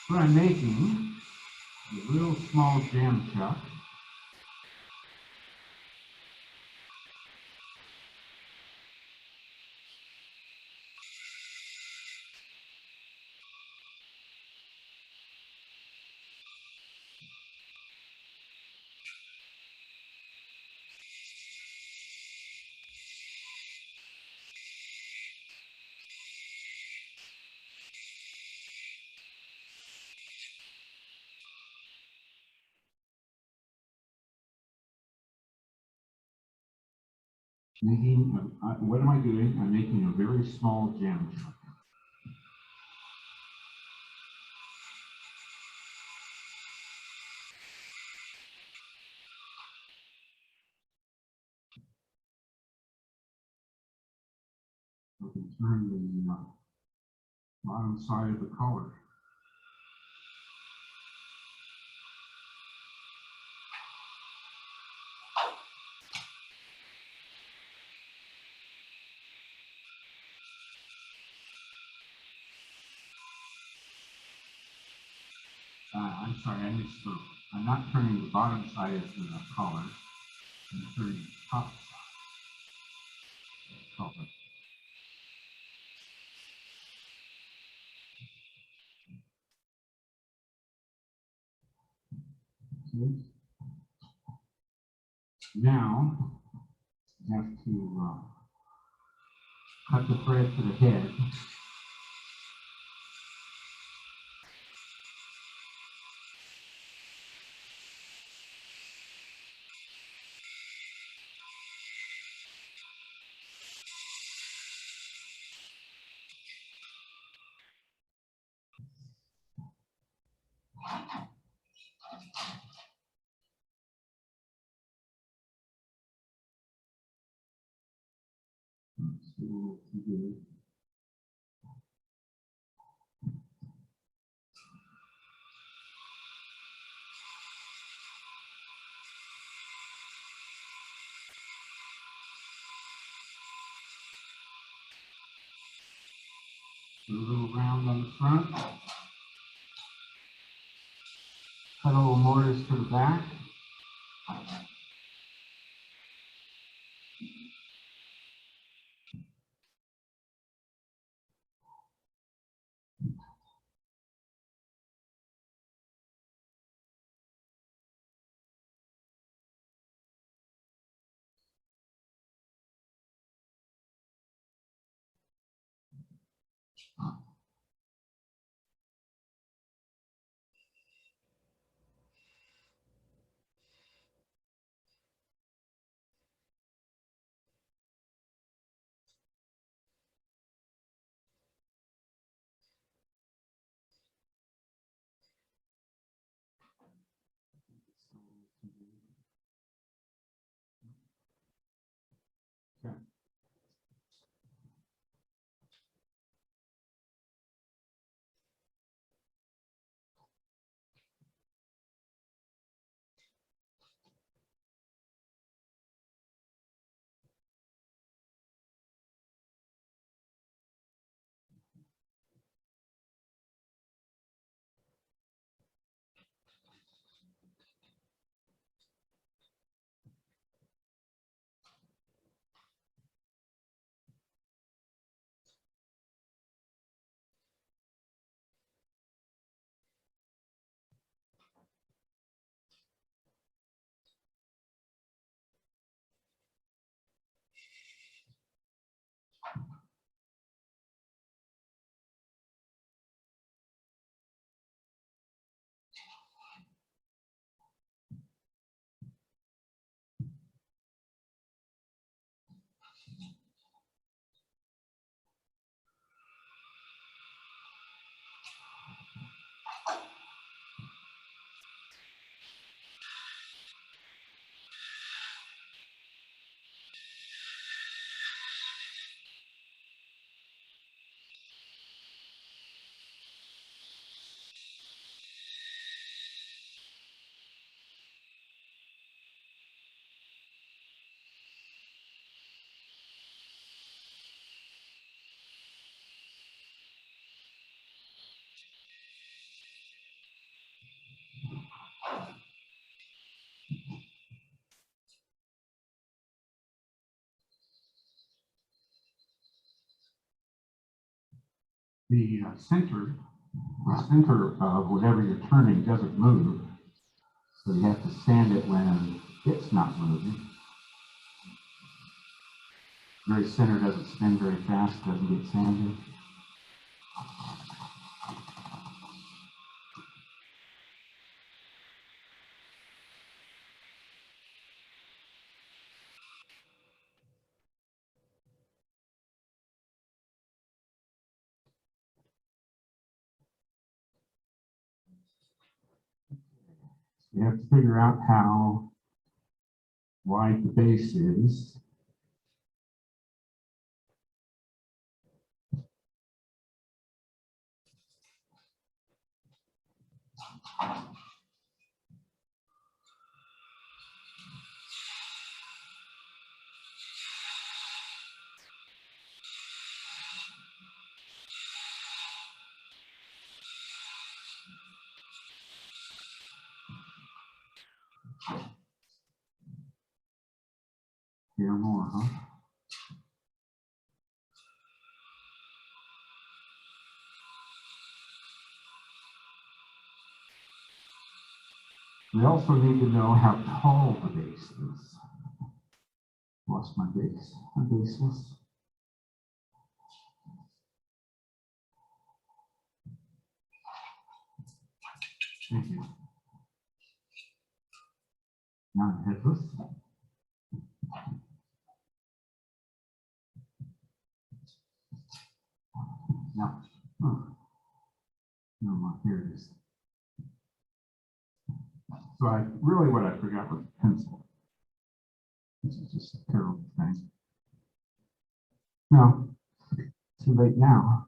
What I'm making is a real small jam chuck. What am I doing? I'm making a very small jam chuck. I can turn the bottom side of the collar. I'm sorry, I misspoke. I'm not turning the bottom side of the collar. I'm turning the top side. Collar. Okay. Now, I have to cut the thread to the head. So, a little round on the front. Cut a little mortise to the back. Okay. The center of whatever you're turning doesn't move, so you have to sand it when it's not moving. Very center doesn't spin very fast, doesn't get sanded. You have to figure out how wide the base is. Hear more, huh? We also need to know how tall the base is. Lost my base. My baseless. Thank you. Now headless. Now, no, here it is. So what I forgot was pencil. This is just a terrible thing. No, too late now.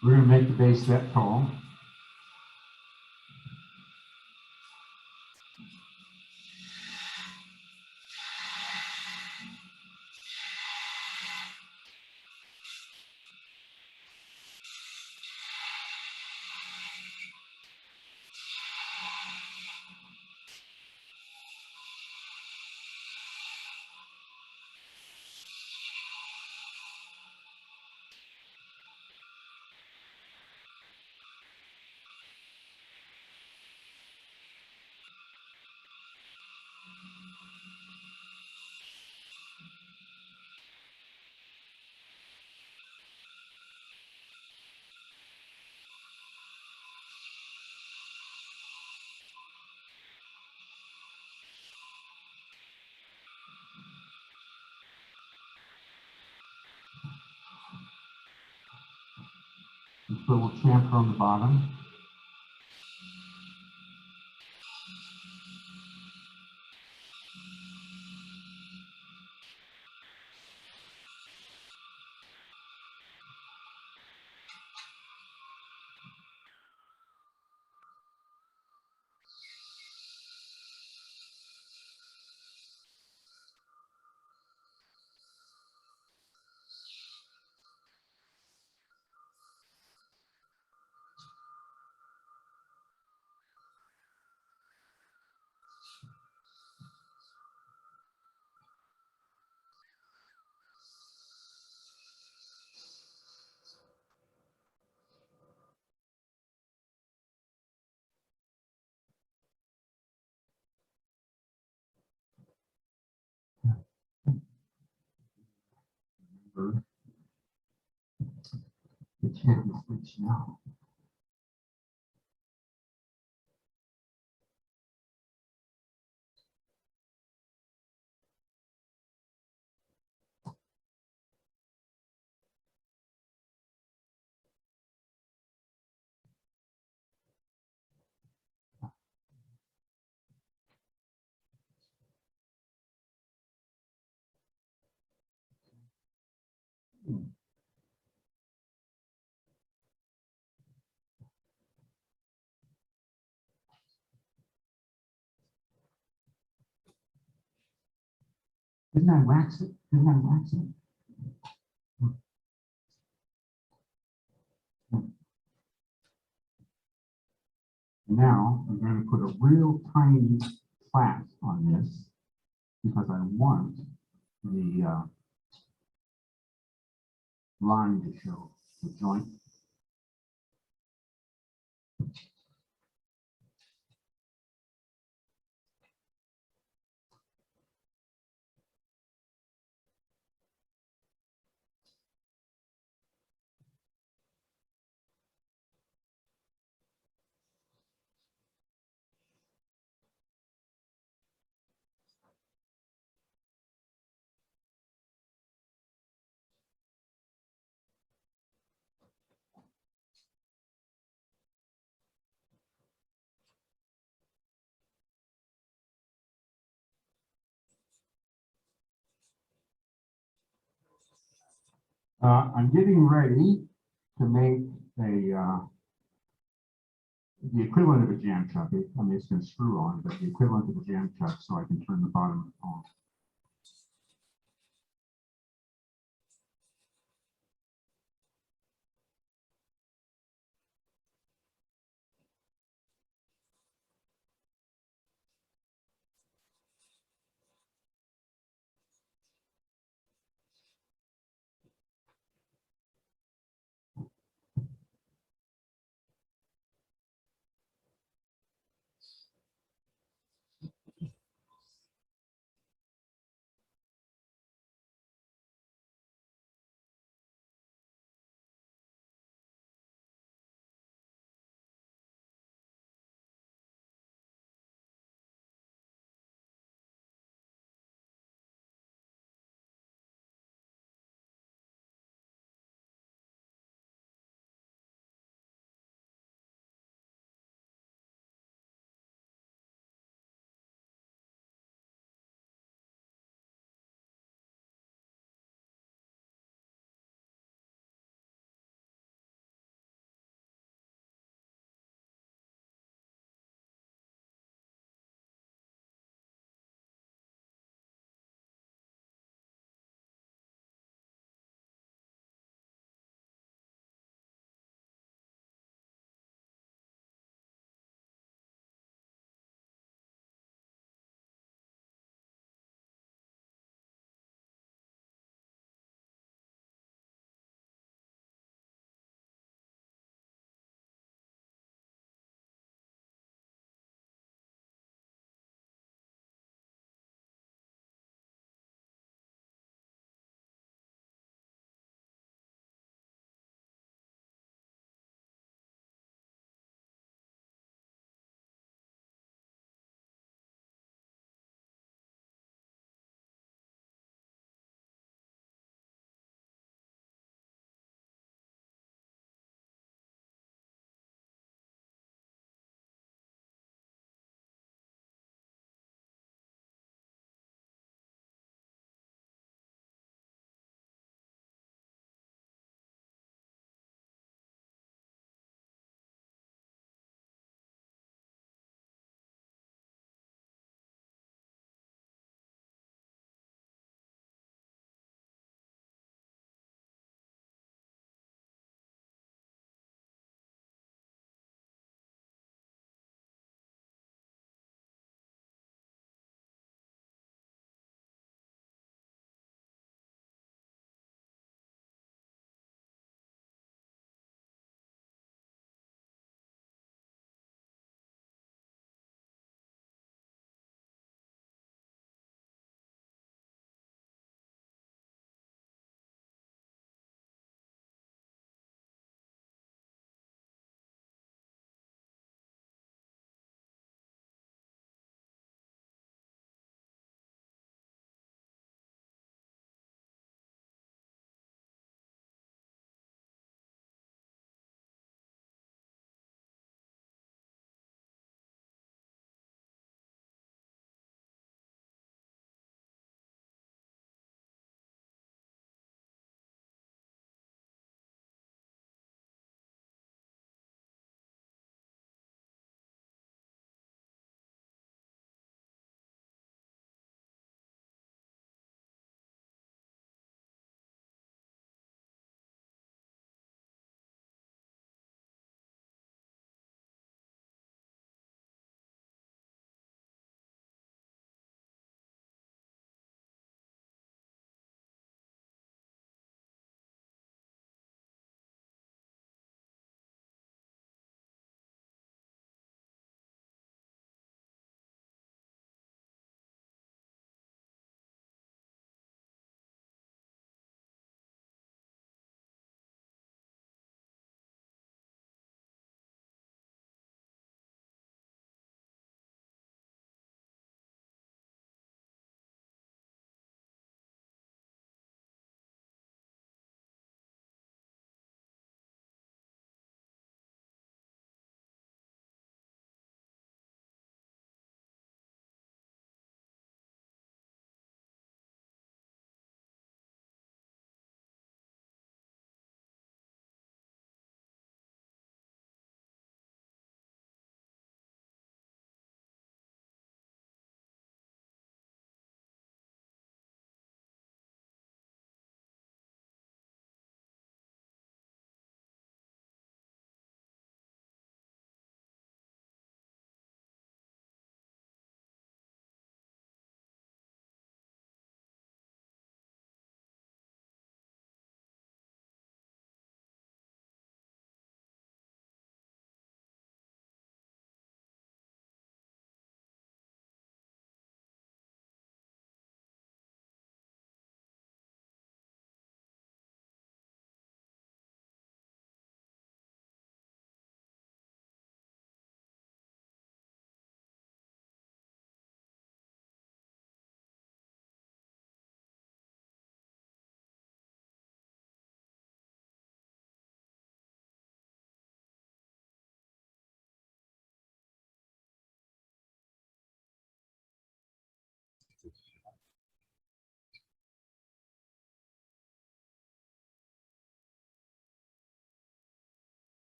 We're going to make the base that tall. This little chamfer on the bottom. The channel switch now. Didn't I wax it? Didn't I wax it? Now I'm going to put a real tiny flat on this because I want the line to show the joint. I'm getting ready to make the equivalent of a jam chuck. I mean, it's going to screw on, but the equivalent of a jam chuck so I can turn the bottom on.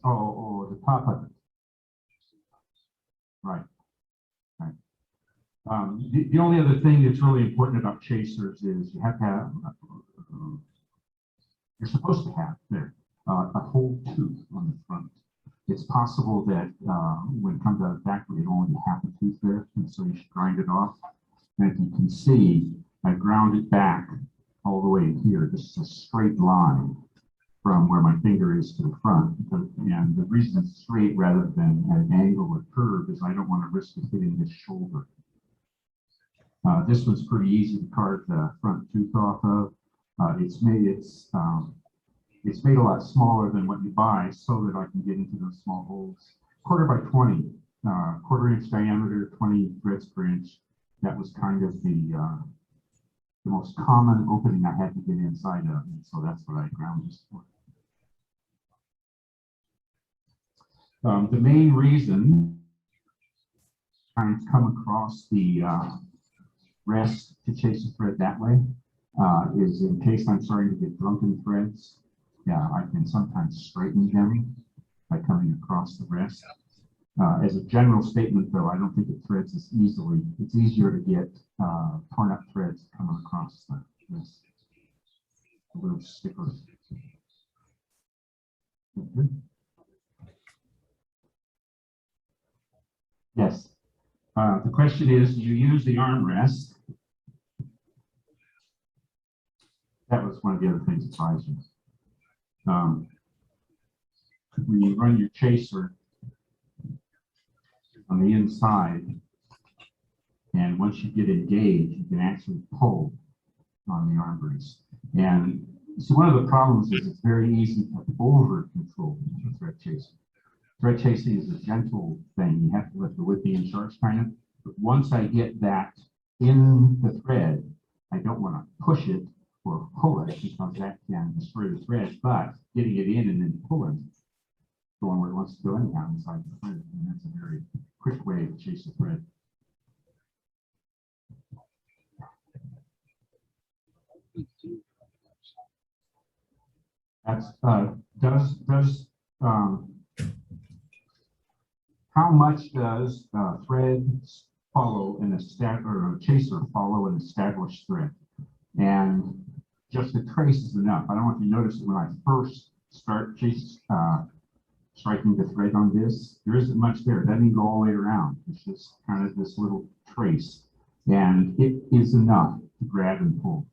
Oh, the top of it. Right. Right. The only other thing that's really important about chasers is you have to have, you're supposed to have there a whole tooth on the front. It's possible that when it comes out of the factory, it only half a tooth there, and so you should grind it off. And if you can see, I ground it back all the way here. This is a straight line from where my finger is to the front. And the reason it's straight rather than at an angle or curve is I don't want to risk it hitting his shoulder. This one's pretty easy to carve the front tooth off of. It's made a lot smaller than what you buy so that I can get into those small holes. 1/4 by 20, 1/4 inch diameter, 20 threads per inch. That was kind of the most common opening I had to get inside of, and so that's what I ground this for. The main reason trying to come across the rest to chase the thread that way is in case I'm starting to get drunken threads. Yeah, I can sometimes straighten them by coming across the rest. As a general statement, though, I don't think it threads as easily. It's easier to get torn up threads coming across this little sticker. Yes. The question is, do you use the armrest? That was one of the other things that buys you. When you run your chaser on the inside, and once you get engaged, you can actually pull on the arm brace. And so one of the problems is it's very easy to over control the thread chasing. Thread chasing is a gentle thing. You have to let the whip be in charge kind of. But once I get that in the thread, I don't want to push it or pull it because that can destroy the thread. But getting it in and then pulling, going where it wants to go anyhow inside the thread, and that's a very quick way to chase the thread. That's how much does thread follow an established or a chaser follow an established thread? And just a trace is enough. I don't know if you noticed it when I first start striking the thread on this. There isn't much there. It doesn't even go all the way around. It's just kind of this little trace, and it is enough to grab and pull.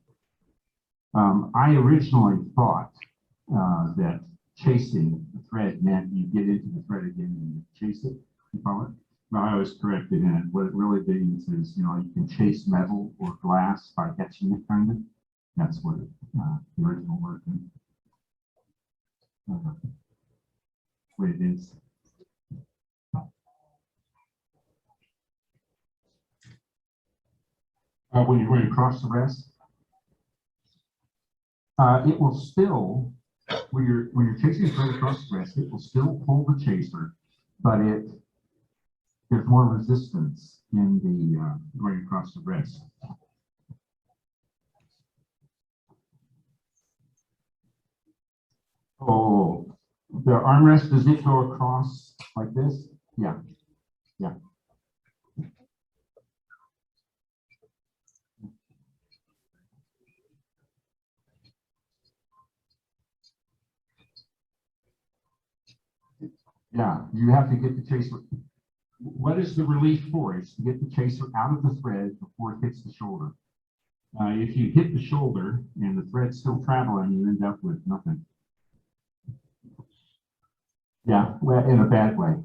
I originally thought that chasing the thread meant you get into the thread again and you chase it, you call it. Well, I was corrected in it. What it really means is, you know, you can chase metal or glass by catching it, kind of. That's what the original word what it is. When you're going across the rest, it will still, when you're chasing the thread across the rest, it will still pull the chaser, but there's more resistance in the going across the rest. Oh, the armrest, does it go across like this? Yeah, yeah. Yeah, you have to get the chaser. What is the relief for? It's to get the chaser out of the thread before it hits the shoulder. If you hit the shoulder and the thread's still traveling, you end up with nothing. Yeah, well, in a bad way.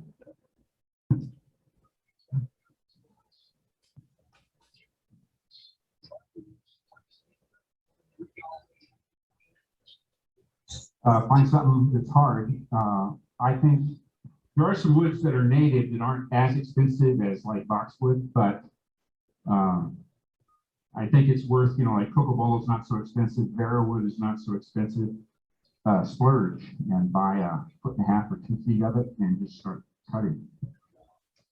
Find something that's hard. I think there are some woods that are native that aren't as expensive as like boxwood, but I think it's worth, you know, like cocobolo is not so expensive, barrowwood is not so expensive. Splurge and buy 1.5 or 2 feet of it and just start cutting.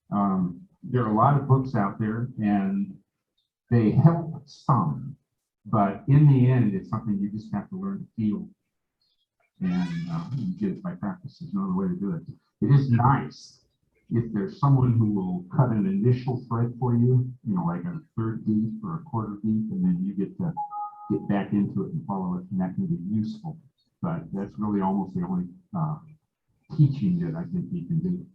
There are a lot of books out there and they help some, but in the end, it's something you just have to learn to feel. and you get it by practice. There's no other way to do it. It is nice if there's someone who will cut an initial thread for you, like a third deep or a quarter deep, and then you get to get back into it and follow it, and that can be useful. But that's really almost the only teaching that I think you can do.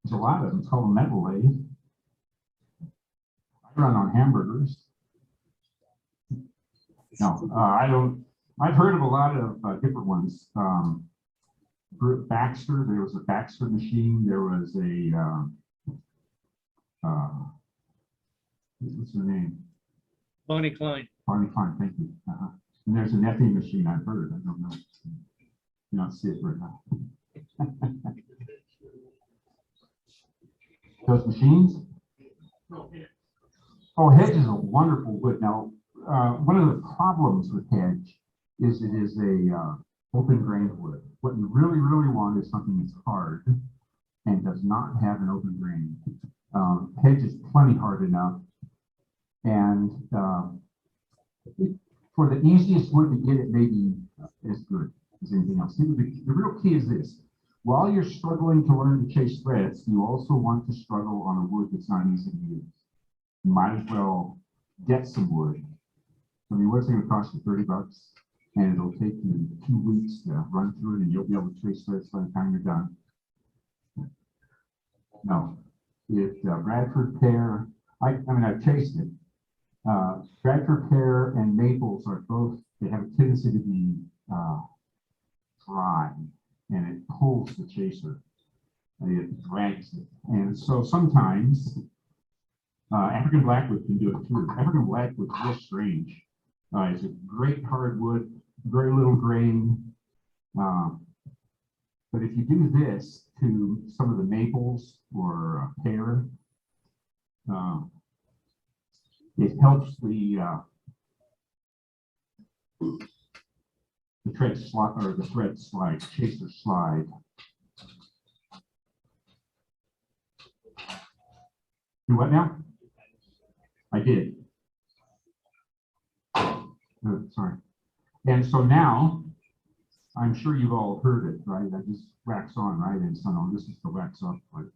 There's a lot of them. It's called a metal lathe. I run on hamburgers. No, I don't. I've heard of a lot of different ones. Baxter, there was a Baxter machine. There was a, what's her name? Bonnie Klein. Bonnie Klein, thank you. And there's an Effie machine I've heard. I don't know. You don't see it right now. Those machines? Oh, hedge is a wonderful wood. Now, one of the problems with hedge is it is a open grain wood. What you really, really want is something that's hard and does not have an open grain. Hedge is plenty hard enough. And for the easiest wood to get, it may be as good as anything else. The real key is this. While you're struggling to learn to chase threads, you also want to struggle on a wood that's not easy to use. You might as well get some wood. I mean, what's it going to cost you? $30? And it'll take you 2 weeks to run through it, and you'll be able to chase threads by the time you're done. No, if Bradford pear, I mean, I've chased it. Bradford pear and maples are both, they have a tendency to be dry, and it pulls the chaser. It drags it. And so sometimes African blackwood can do it too. African blackwood is real strange. It's a great hardwood, very little grain. But if you do this to some of the maples or pear, it helps the thread slide, or the thread slide, chaser slide. Do what now? I did. Sorry. And so now, I'm sure you've all heard it, right? I just wax on, right? And so on. This is the wax off part.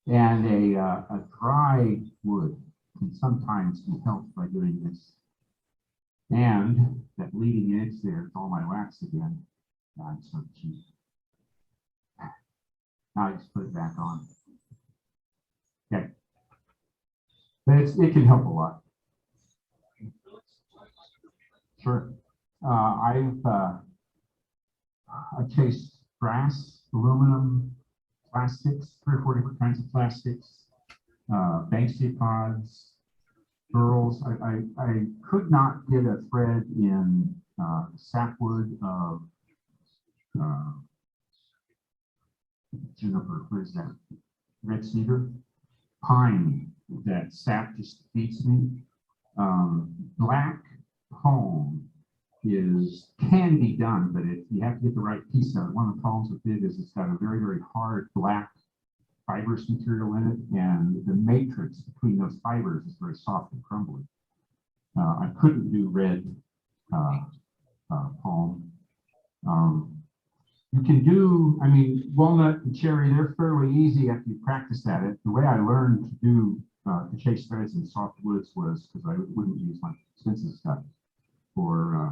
And a dry wood can sometimes be helped by doing this. And that leading edge there is all my wax again. I'm so cheap. Now I just put it back on. Okay. But it can help a lot. Sure. I chased brass, aluminum, plastics, 3 or 4 different kinds of plastics, Banksia pods, burls. I could not get a thread in sapwood of juniper. What is that? Red cedar, pine. That sap just beats me. Black palm can be done, but you have to get the right piece of it. One of the problems with it is it's got a very, very hard black fibrous material in it, and the matrix between those fibers is very soft and crumbly. I couldn't do red palm. You can do, I mean, walnut and cherry, they're fairly easy after you practice at it. The way I learned to do to chase threads in soft woods was because I wouldn't use my expensive stuff for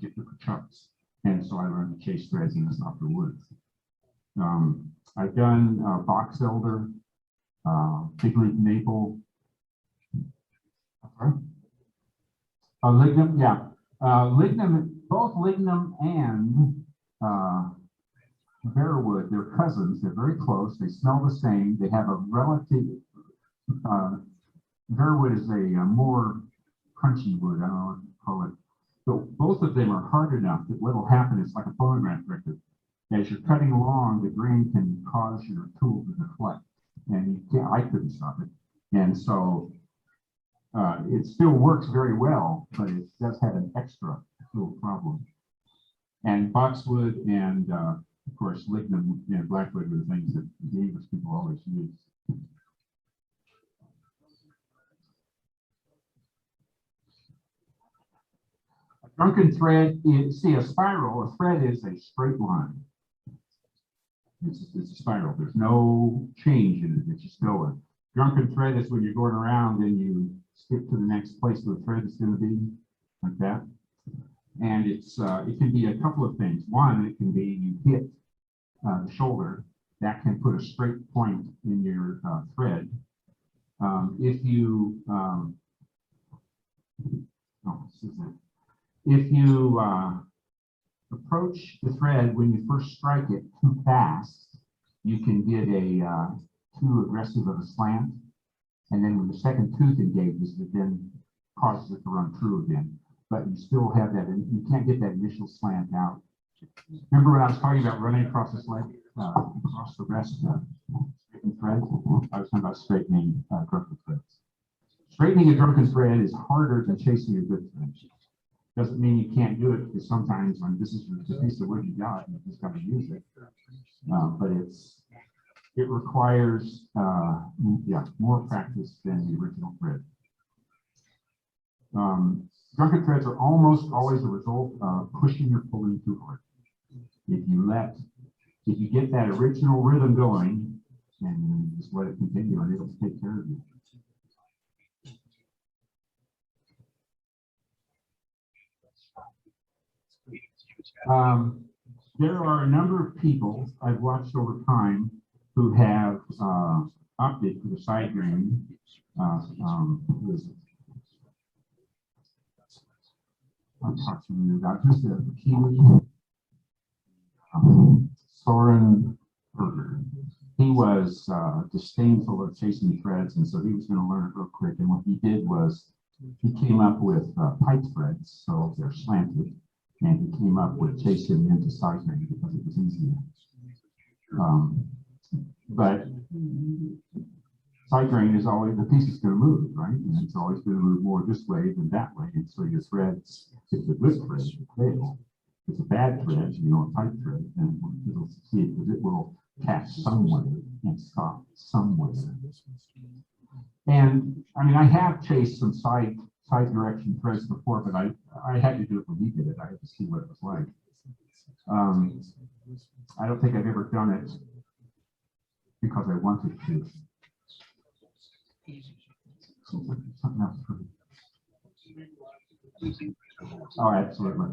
different chucks. And so I learned to chase threads in the softer woods. I've done box elder, big leaf maple. Lignum, yeah. Lignum, both lignum and bearwood, they're cousins. They're very close. They smell the same. They have a relative. Bearwood is a more crunchy wood. I don't know what to call it. So both of them are hard enough that what will happen is like a phonograph record. As you're cutting along, the grain can cause your tool to deflect, and you can't. I couldn't stop it, and so it still works very well, but it does have an extra little problem. And boxwood and of course lignum and blackwood are the things that the English people always use. Drunken thread, you see a spiral, a thread is a straight line. It's a spiral. There's no change in it. It's just going. Drunken thread is when you're going around and you skip to the next place where the thread is going to be, like that. And it can be a couple of things. One, it can be you hit the shoulder. That can put a straight point in your thread. If you approach the thread when you first strike it too fast, you can get a too aggressive of a slant. And then when the second tooth engages, it then causes it to run through again. But you still have that, and you can't get that initial slant out. Remember when I was talking about running across this leg, across the rest of the thread? I was talking about straightening drunken threads. Straightening a drunken thread is harder than chasing a good thread. Doesn't mean you can't do it, because sometimes when this is the piece of wood you got, you just got to use it. But it requires more practice than the original thread. Drunken threads are almost always a result of pushing or pulling too hard. If you get that original rhythm going and just let it continue, and it'll take care of you. There are a number of people I've watched over time who have opted for the side grain. I'm talking about just a Kiwi, Soren Berger. He was disdainful of chasing threads, and so he was going to learn it real quick. And what he did was he came up with pipe threads, so they're slanted, and he came up with chasing into side grain because it was easier. But side grain is always, the piece is going to move, right? And it's always going to move more this way than that way. And so your threads, if it's a good thread, will fail. If it's a bad thread, a tight thread, then it'll succeed because it will catch somewhere and stop somewhere. And I mean, I have chased some side direction threads before, but I had to do it when he did it. I had to see what it was like. I don't think I've ever done it because I wanted to. Something else. Oh, absolutely.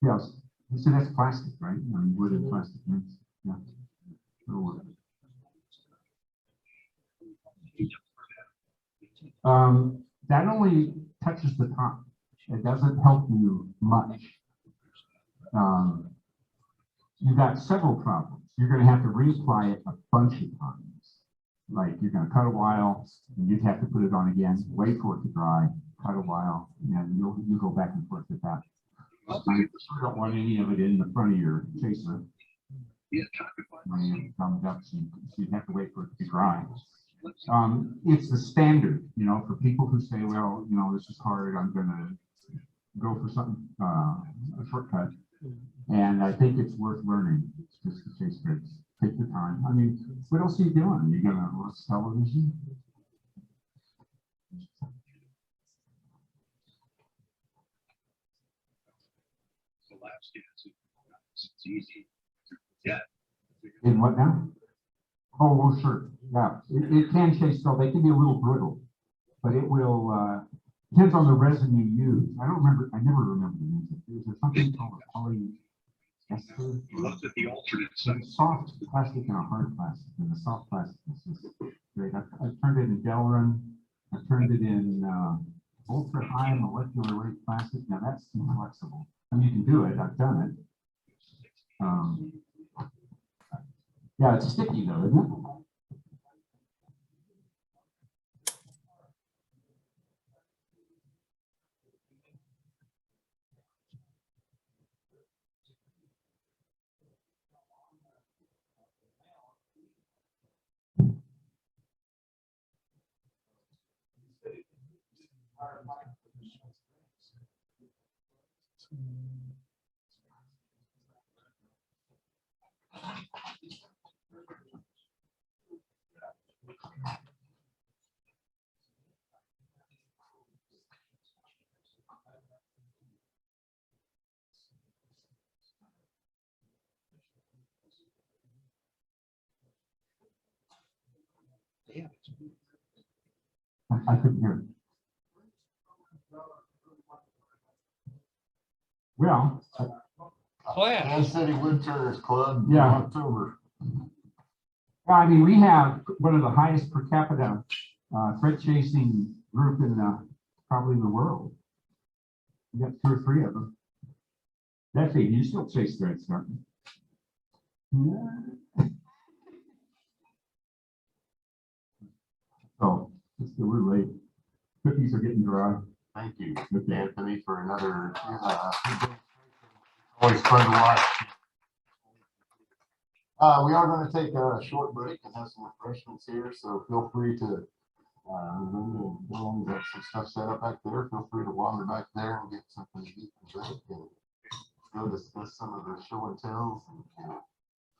Yes. So that's plastic, right? I mean, wood and plastic. Yeah. That only touches the top. It doesn't help you much. You've got several problems. You're going to have to reapply it a bunch of times. Like you're going to cut a while, and you'd have to put it on again, wait for it to dry, cut a while, and you'll go back and forth with that. You don't want any of it in the front of your chaser. When you come up, so you'd have to wait for it to be dry. It's the standard, for people who say, well, this is hard, I'm going to go for something, a shortcut. And I think it's worth learning. It's just to chase threads. Take the time. I mean, what else are you doing? You're going to watch television? It's easy. Yeah. In what now? Oh, well, sure. Yeah, it can chase, so they can be a little brittle, but it will, depends on the resin you use. I never remember the name. Is there something called a polyester? Looked at the alternate side. Soft plastic and a hard plastic, and the soft plastic is just great. I've turned it in Delrin. I've turned it in ultra high molecular weight plastic. Now that's too flexible. I mean, you can do it. I've done it. Yeah, it's sticky though, isn't it? I couldn't hear it. Well, Kansas City Woodturners Club in Yeah. October. well, I mean, we have one of the highest per capita threat chasing group in probably the world. We got 2 or 3 of them. That's it. You still chase threats, don't you? Yeah. Oh, we're late. Cookies are getting dry. Thank you, Anthony, for another, always fun to watch. We are going to take a short break and have some refreshments here, so feel free to, we'll have some stuff set up back there. Feel free to wander back there and get something to eat and drink and go discuss some of the show and tells and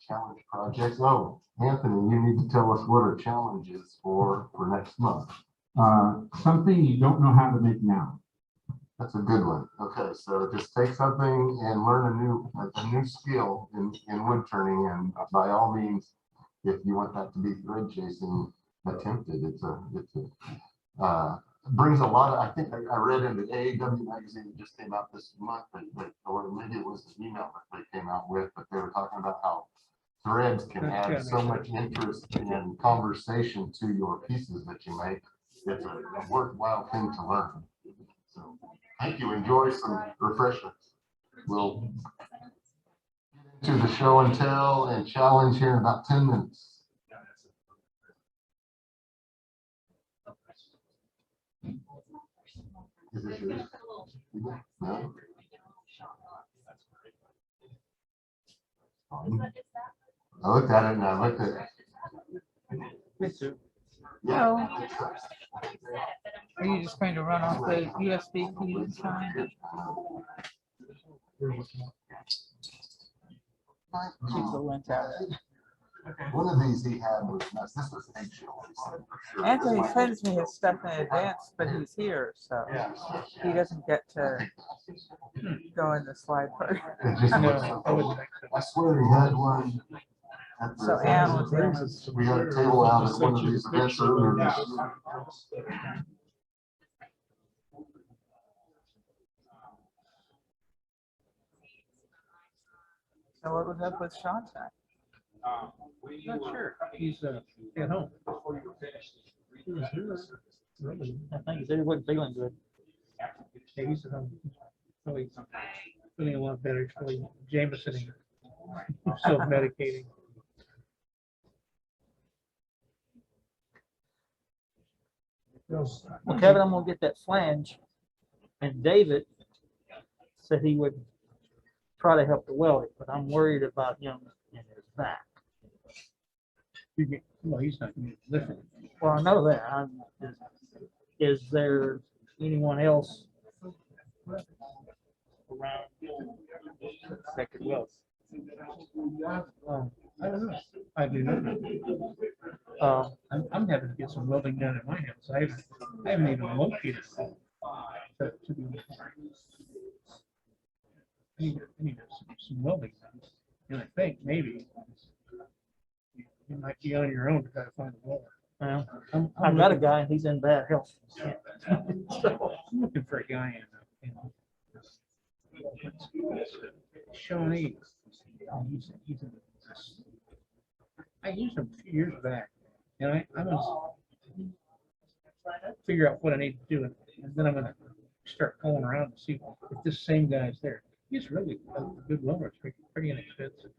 challenge projects. Oh, Anthony, you need to tell us what our challenge is for next month. Something you don't know how to make now. That's a good one. Okay, so just take something and learn a new skill in wood turning, and by all means, if you want that to be thread chasing, attempt it. Brings a lot of, I think I read in the AAW magazine that just came out this month, or maybe it was the email that they came out with, but they were talking about how threads can add so much interest and conversation to your pieces that you make. It's a worthwhile thing to learn. So thank you. Enjoy some refreshments. We'll get into the show and tell and challenge here in about 10 minutes. Is this yours? No? I looked at it and I looked at it. No. Are you just going to run off the USB key this time? Keep the link out. One of these he had was nuts. This was eggshell. Anthony sends me his stuff in advance, but he's here, so he doesn't get to go in the slide part. I swear he had one. So Ann was We had a table out at one of these events earlier this year. So what was up with Sean's back? Not sure. He's at home. I think he said he wasn't feeling good. Yeah, he's at home. Really feeling a lot better. He's really Jamesoning, self-medicating. Well, Kevin, I'm gonna get that flange, and David said he would try to help to weld it, but I'm worried about him and his back. Well, he's not going to lift it. Well, I know that. Is there anyone else around that could weld? I don't know. I do know. I'm having to get some welding done at my house. I haven't even located it. To be I need some welding done. And I think maybe you might be on your own to try to find a welder. Well, I've got a guy, and he's in bad health. So I'm looking for a guy in Shawnee. He's in I used him a few years back, and I was figure out what I need to do, and then I'm going to start calling around to see if this same guy's there. He's really a good welder. It's pretty inexpensive,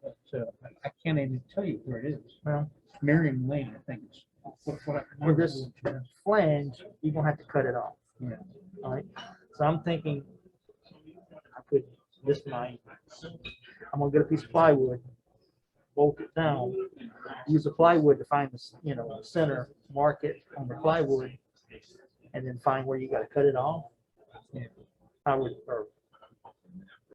but I can't even tell you where it is. Well, Marion Lane, I think. For this flange, you're gonna have to cut it off. Yeah. All right. So I'm thinking I could I'm gonna get a piece of plywood, bolt it down, use the plywood to find the center, mark it on the plywood, and then find where you gotta cut it off. Yeah. I would, or